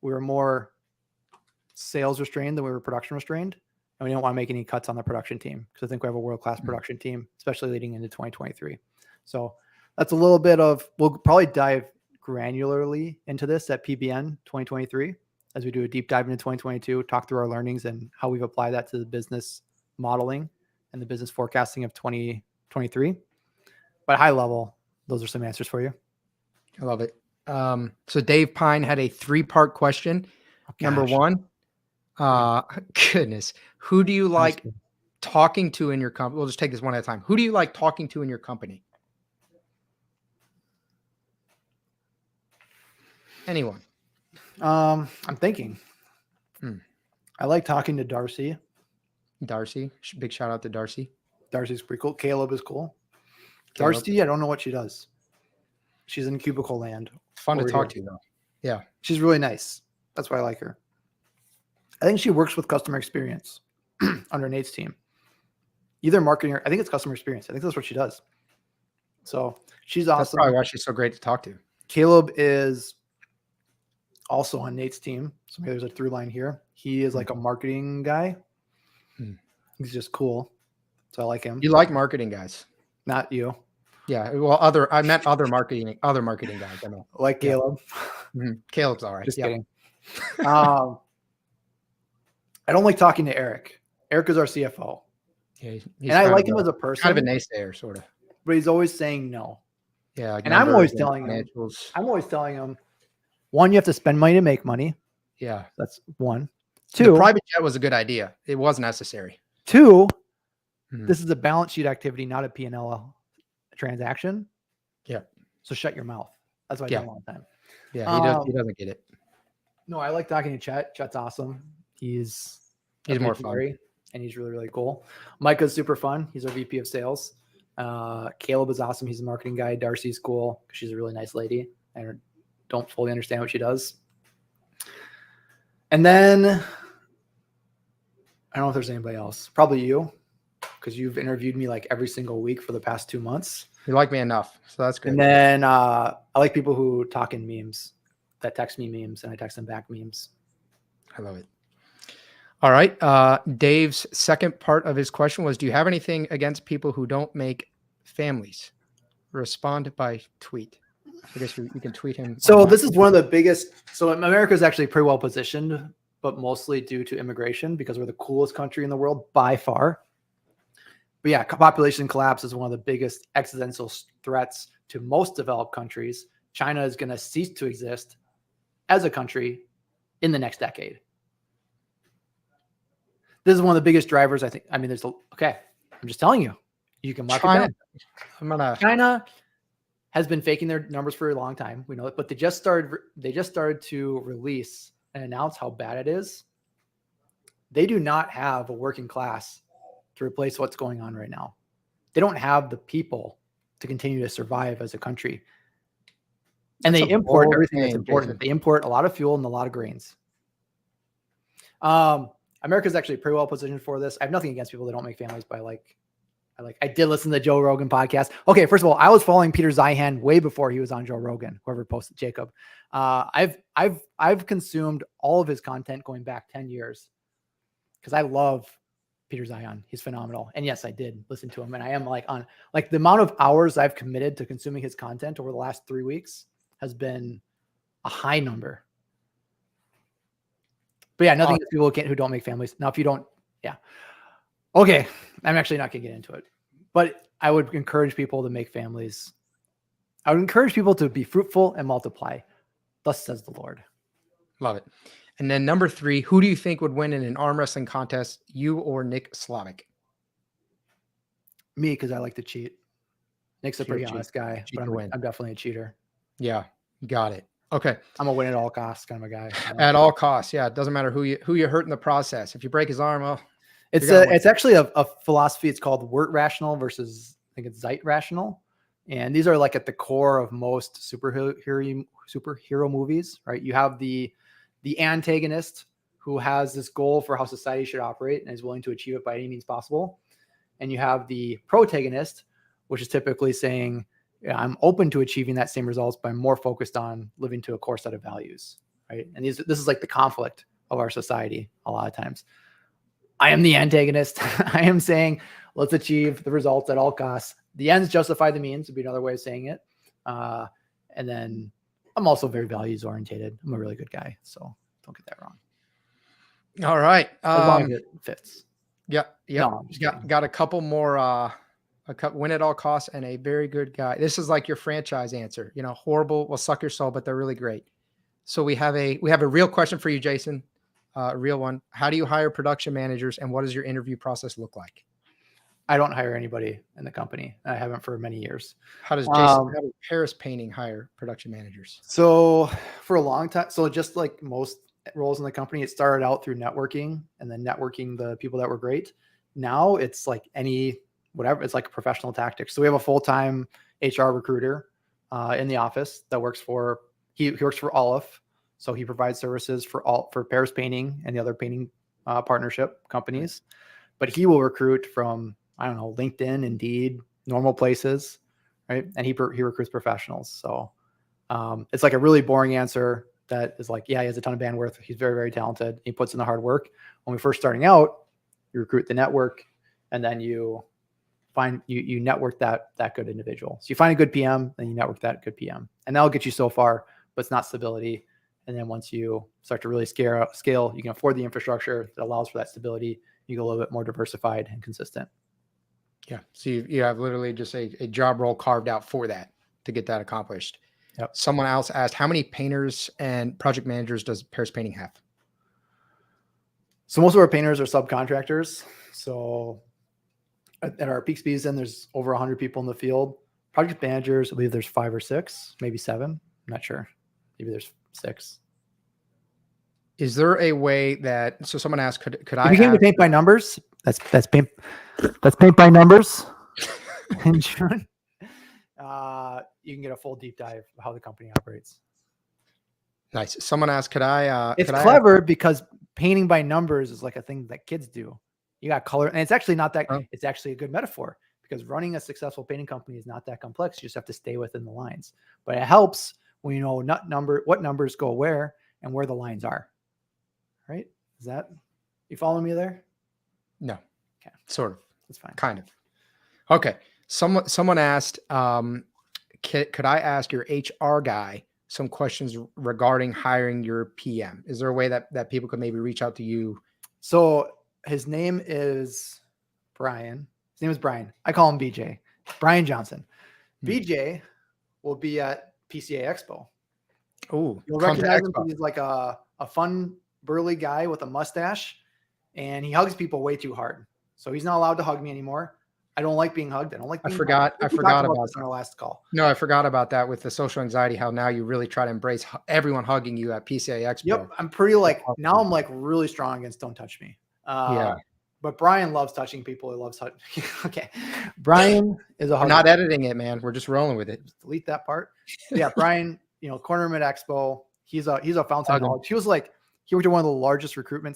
we were more sales restrained than we were production restrained. And we didn't want to make any cuts on the production team because I think we have a world-class production team, especially leading into 2023. So that's a little bit of, we'll probably dive granularly into this at PBN 2023 as we do a deep dive into 2022, talk through our learnings and how we've applied that to the business modeling and the business forecasting of 2023. But high level, those are some answers for you. I love it. So Dave Pine had a 3-part question. Number 1, goodness, who do you like talking to in your company? We'll just take this one at a time. Who do you like talking to in your company? Anyone? I'm thinking. I like talking to Darcy. Darcy. Big shout out to Darcy. Darcy's pretty cool. Caleb is cool. Darcy, I don't know what she does. She's in cubicle land. Fun to talk to, though. Yeah. She's really nice. That's why I like her. I think she works with customer experience under Nate's team. Either marketing or I think it's customer experience. I think that's what she does. So she's awesome. That's probably why she's so great to talk to. Caleb is also on Nate's team. So maybe there's a through line here. He is like a marketing guy. He's just cool. So I like him. You like marketing guys. Not you. Yeah. Well, I meant other marketing guys. I know. Like Caleb. Caleb's all right. Just kidding. I don't like talking to Eric. Eric is our CFO. Yeah, and I like him as a person. Kind of a naysayer, sort of. But he's always saying no. Yeah. Like and I'm always telling him, 1, you have to spend money to make money. Yeah. That's 1. 2. The private jet was a good idea. It was necessary. 2. This is a balance sheet activity, not a P&L transaction. Yeah. So shut your mouth. That's why I don't want time. Yeah. He doesn't get it. No, I like talking to Chet. Chet's awesome. He's more fun. And he's really, really cool. Micah's super fun. He's our VP of sales. Caleb is awesome. He's a marketing guy. Darcy's cool. She's a really nice lady. I don't fully understand what she does. And then I don't know if there's anybody else. Probably you, because you've interviewed me like every single week for the past 2 months. You like me enough, so that's good. And then I like people who talk in memes, that text me memes, and I text them back memes. I love it. All right. Dave's second part of his question was, do you have anything against people who don't make families? Respond by tweet. I guess you can tweet him. So this is one of the biggest. So America is actually pretty well positioned, but mostly due to immigration because we're the coolest country in the world by far. But yeah, population collapse is one of the biggest existential threats to most developed countries. China is going to cease to exist as a country in the next decade. This is one of the biggest drivers, I think. I mean, I'm just telling you. You can mark it down. China has been faking their numbers for a long time. We know it, but they just started to release and announce how bad it is. They do not have a working class to replace what's going on right now. They don't have the people to continue to survive as a country. And they import everything that's important. They import a lot of fuel and a lot of grains. America's actually pretty well positioned for this. I have nothing against people that don't make families, but I did listen to the Joe Rogan podcast. Okay, first of all, I was following Peter Zeihan way before he was on Joe Rogan, whoever posted Jacob. I've consumed all of his content going back 10 years because I love Peter Zeihan. He's phenomenal. And yes, I did listen to him. And I am on the amount of hours I've committed to consuming his content over the last 3 weeks. has been a high number. But yeah, nothing against people who don't make families. Now, if you don't, yeah. Okay. I'm actually not going to get into it, but I would encourage people to make families. I would encourage people to be fruitful and multiply. Thus says the Lord. Love it. And then number 3, who do you think would win in an arm wrestling contest, you or Nick Slavic? Me, because I like to cheat. Nick's a pretty honest guy, but I'm definitely a cheater. Yeah, got it. Okay. I'm a win at all costs kind of a guy. At all costs. Yeah. It doesn't matter who you hurt in the process. If you break his arm, well, it's actually a philosophy. It's called Wert rational versus, I think it's Zeit rational. And these are like at the core of most superhero movies, right? You have the antagonist who has this goal for how society should operate and is willing to achieve it by any means possible. And you have the protagonist, which is typically saying, I'm open to achieving that same results, but I'm more focused on living to a core set of values, right? And this is like the conflict of our society a lot of times. I am the antagonist. I am saying, let's achieve the results at all costs. The ends justify the means would be another way of saying it. And then I'm also very values orientated. I'm a really good guy, so don't get that wrong. All right. As long as it fits. Yeah. No, got a couple more, win at all costs and a very good guy. This is like your franchise answer, horrible will suck your soul, but they're really great. So we have a real question for you, Jason, a real one. How do you hire production managers and what does your interview process look like? I don't hire anybody in the company. I haven't for many years. How does Paris Painting hire production managers? So for a long time, so just like most roles in the company, it started out through networking and then networking the people that were great. Now it's like whatever. It's like professional tactics. So we have a full-time HR recruiter in the office that works for, he works for Olive. So he provides services for Paris Painting and the other painting partnership companies, but he will recruit from, I don't know, LinkedIn, Indeed, normal places, right? And he recruits professionals. So it's like a really boring answer that is like, yeah, he has a ton of bandwidth. He's very, very talented. He puts in the hard work. When we're first starting out, you recruit the network and then you network that good individual. So you find a good PM, then you network that good PM. And that'll get you so far, but it's not stability. And then once you start to really scale, you can afford the infrastructure that allows for that stability. You go a little bit more diversified and consistent. Yeah. So you have literally just a job role carved out for that to get that accomplished. Yep. Someone else asked, how many painters and project managers does Paris Painting have? So most of our painters are subcontractors. So at our peak season, there's over 100 people in the field. Project managers, I believe there's 5 or 6, maybe 7. I'm not sure. Maybe there's 6. Is there a way that, so someone asked, could I if you came to paint by numbers, that's paint by numbers in June. You can get a full deep dive of how the company operates. Nice. Someone asked, it's clever because painting by numbers is like a thing that kids do. You got color, and it's actually not that, it's actually a good metaphor because running a successful painting company is not that complex. You just have to stay within the lines, but it helps when you know what numbers go where and where the lines are. Right? You follow me there? No. Okay. Sort of. That's fine. Kind of. Okay. Someone asked, could I ask your HR guy some questions regarding hiring your PM? Is there a way that people could maybe reach out to you? So his name is Brian. His name is Brian. I call him BJ. Brian Johnson. BJ will be at PCA Expo. Oh, you'll recognize him. He's like a fun, burly guy with a mustache, and he hugs people way too hard. So he's not allowed to hug me anymore. I don't like being hugged. I don't like being hugged. I forgot about this on our last call. No, I forgot about that with the social anxiety, how now you really try to embrace everyone hugging you at PCA Expo. Yep. I'm pretty now I'm like really strong against don't touch me. Yeah. But Brian loves touching people. He loves touching. Okay. Brian is a hugger. We're not editing it, man. We're just rolling with it. Just delete that part. Yeah. Brian, corner mid expo. He's a fountain of knowledge. He worked at one of the largest recruitment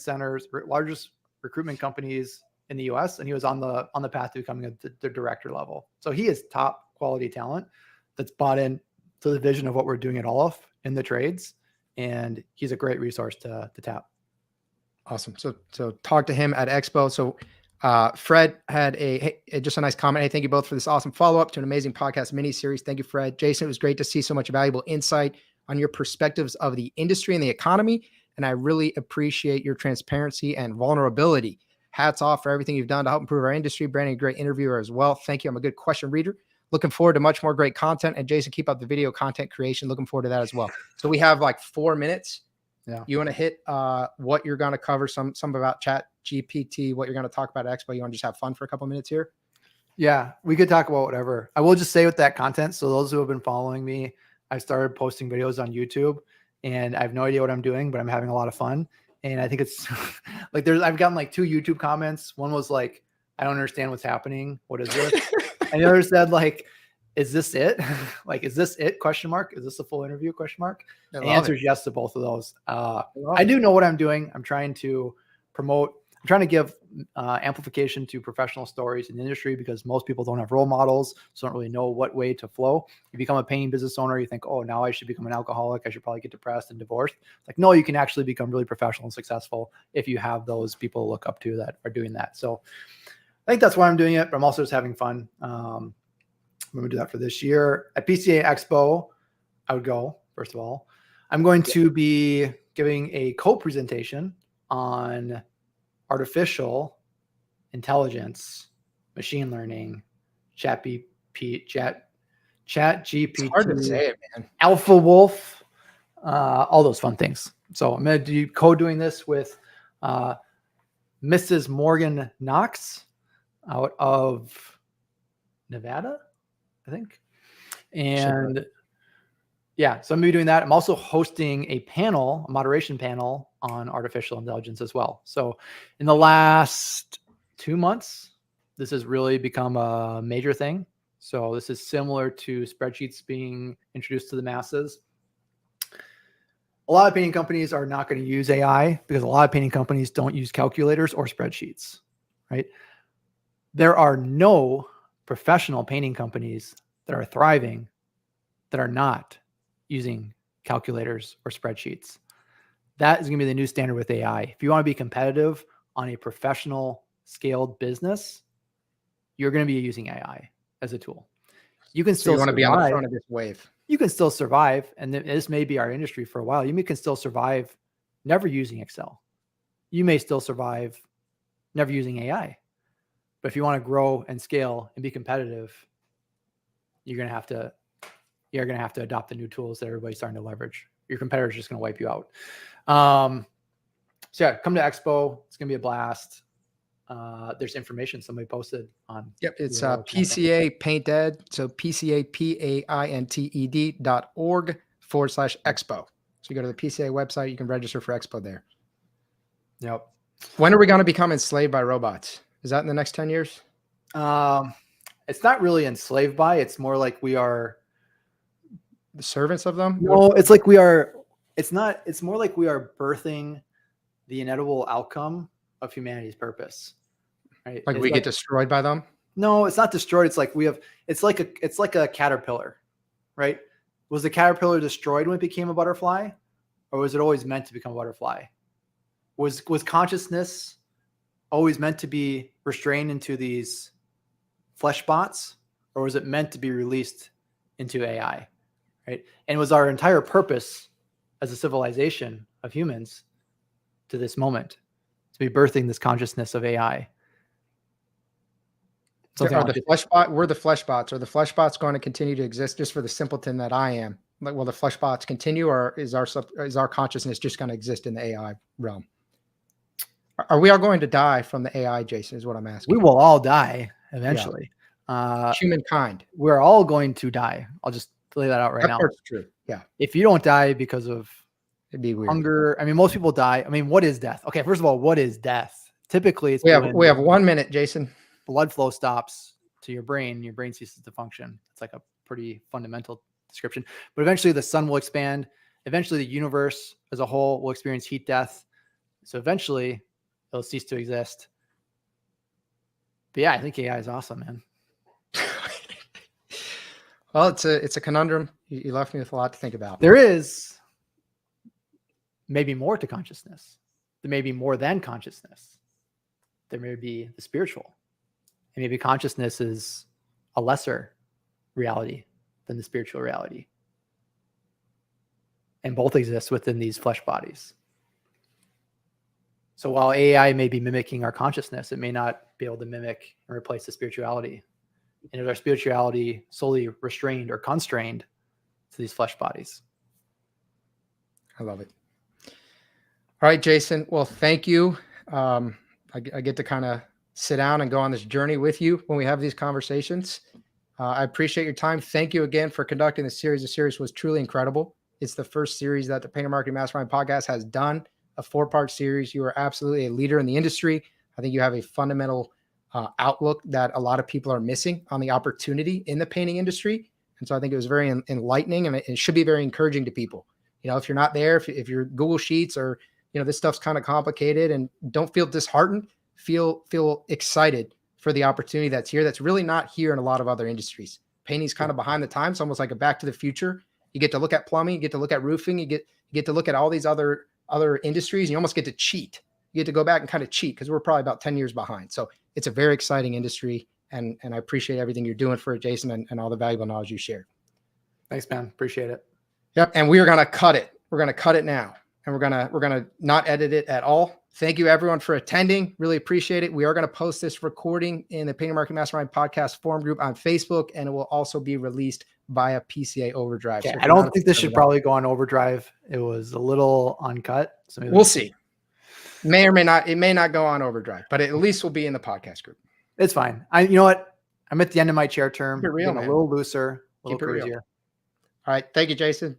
companies in the US, and he was on the path to becoming the director level. So he is top quality talent that's bought in to the vision of what we're doing at Olive in the trades. And he's a great resource to tap. Awesome. So talk to him at Expo. So Fred had just a nice comment. Hey, thank you both for this awesome follow-up to an amazing podcast mini-series. Thank you, Fred. Jason, it was great to see so much valuable insight on your perspectives of the industry and the economy. And I really appreciate your transparency and vulnerability. Hats off for everything you've done to help improve our industry. Brandon, a great interviewer as well. Thank you. I'm a good question reader. Looking forward to much more great content. And Jason, keep up the video content creation. Looking forward to that as well. So we have like 4 minutes. Yeah. You want to hit what you're going to cover, some about Chat GPT, what you're going to talk about at Expo. You want to just have fun for a couple minutes here? Yeah, we could talk about whatever. I will just say with that content, so those who have been following me, I started posting videos on YouTube, and I have no idea what I'm doing, but I'm having a lot of fun. And I think it's like I've gotten like 2 YouTube comments. One was like, I don't understand what's happening. What is this? And the other said like, is this it? Like, is this it? Question mark. Is this a full interview? Question mark. The answer is yes to both of those. I do know what I'm doing. I'm trying to promote. I'm trying to give amplification to professional stories in the industry, because most people don't have role models, so don't really know what way to flow. If you become a painting business owner, you think, oh, now I should become an alcoholic. I should probably get depressed and divorced. Like, no, you can actually become really professional and successful if you have those people to look up to that are doing that. So I think that's why I'm doing it, but I'm also just having fun. I'm going to do that for this year. At PCA Expo, I would go, first of all. I'm going to be giving a co-presentation on artificial intelligence, machine learning, chat GPT, Hard to say it, man. Alpha Wolf, all those fun things. So I'm going to be co-doing this with Mrs. Morgan Knox out of Nevada, I think. And yeah, so I'm going to be doing that. I'm also hosting a panel, a moderation panel on artificial intelligence as well. So in the last 2 months, this has really become a major thing. So this is similar to spreadsheets being introduced to the masses. A lot of painting companies are not going to use AI because a lot of painting companies don't use calculators or spreadsheets, right? There are no professional painting companies that are thriving that are not using calculators or spreadsheets. That is going to be the new standard with AI. If you want to be competitive on a professional scaled business, you're going to be using AI as a tool. You can still want to be on the front of this wave. You can still survive, and this may be our industry for a while. You can still survive never using Excel. You may still survive never using AI. But if you want to grow and scale and be competitive, you're going to have to adopt the new tools that everybody's starting to leverage. Your competitor's just going to wipe you out. So yeah, come to Expo. It's going to be a blast. There's information somebody posted on. Yep. It's PCA Paint Ed. So PCAPAINTED.org/Expo. So you go to the PCA website, you can register for Expo there. Yep. When are we going to become enslaved by robots? Is that in the next 10 years? It's not really enslaved by, it's more like we are the servants of them. No, it's like we are, it's more like we are birthing the inevitable outcome of humanity's purpose. Right? Like we get destroyed by them? No, it's not destroyed. It's like it's like a caterpillar, right? Was the caterpillar destroyed when it became a butterfly? Or was it always meant to become a butterfly? Was consciousness always meant to be restrained into these flesh bots? Or was it meant to be released into AI? Right? And was our entire purpose as a civilization of humans to this moment to be birthing this consciousness of AI? We're the flesh bots. Are the flesh bots going to continue to exist just for the simpleton that I am? Like, will the flesh bots continue, or is our consciousness just going to exist in the AI realm? Are we all going to die from the AI, Jason, is what I'm asking. We will all die eventually. Yeah. Humankind. We're all going to die. I'll just lay that out right now. That's true. Yeah. If you don't die because of it'd be weird. Hunger, I mean, most people die. I mean, what is death? Okay, first of all, what is death? Typically, it's we have 1 minute, Jason. Blood flow stops to your brain ceases to function. It's like a pretty fundamental description. But eventually the sun will expand. Eventually the universe as a whole will experience heat death. So eventually it'll cease to exist. But yeah, I think AI is awesome, man. Well, it's a conundrum. You left me with a lot to think about. There is maybe more to consciousness. There may be more than consciousness. there may be the spiritual. And maybe consciousness is a lesser reality than the spiritual reality. And both exist within these flesh bodies. So while AI may be mimicking our consciousness, it may not be able to mimic and replace the spirituality. And is our spirituality solely restrained or constrained to these flesh bodies? I love it. All right, Jason. Well, thank you. I get to kind of sit down and go on this journey with you when we have these conversations. I appreciate your time. Thank you again for conducting this series. The series was truly incredible. It's the first series that the Painter Marketing Mastermind podcast has done, a 4-part series. You are absolutely a leader in the industry. I think you have a fundamental outlook that a lot of people are missing on the opportunity in the painting industry. And so I think it was very enlightening, and it should be very encouraging to people. If you're not there, if you're Google Sheets or, this stuff's kind of complicated, and don't feel disheartened, feel excited for the opportunity that's here. That's really not here in a lot of other industries. Painting's kind of behind the times, almost like a back to the future. You get to look at plumbing, you get to look at roofing, you get to look at all these other industries, and you almost get to cheat. You get to go back and kind of cheat because we're probably about 10 years behind. So it's a very exciting industry, and I appreciate everything you're doing for it, Jason, and all the valuable knowledge you shared. Thanks, man. Appreciate it. Yep. And we are going to cut it. We're going to cut it now, and we're going to not edit it at all. Thank you, everyone, for attending. Really appreciate it. We are going to post this recording in the Painting Marketing Mastermind podcast forum group on Facebook, and it will also be released via PCA Overdrive. Yeah, so I don't think this should probably go on Overdrive. It was a little uncut. So we'll see. May or may not. It may not go on Overdrive, but at least will be in the podcast group. It's fine. You know what? I'm at the end of my chair term. Keep it real, man. A little looser, a little Keep it real. crazier. All right. Thank you, Jason.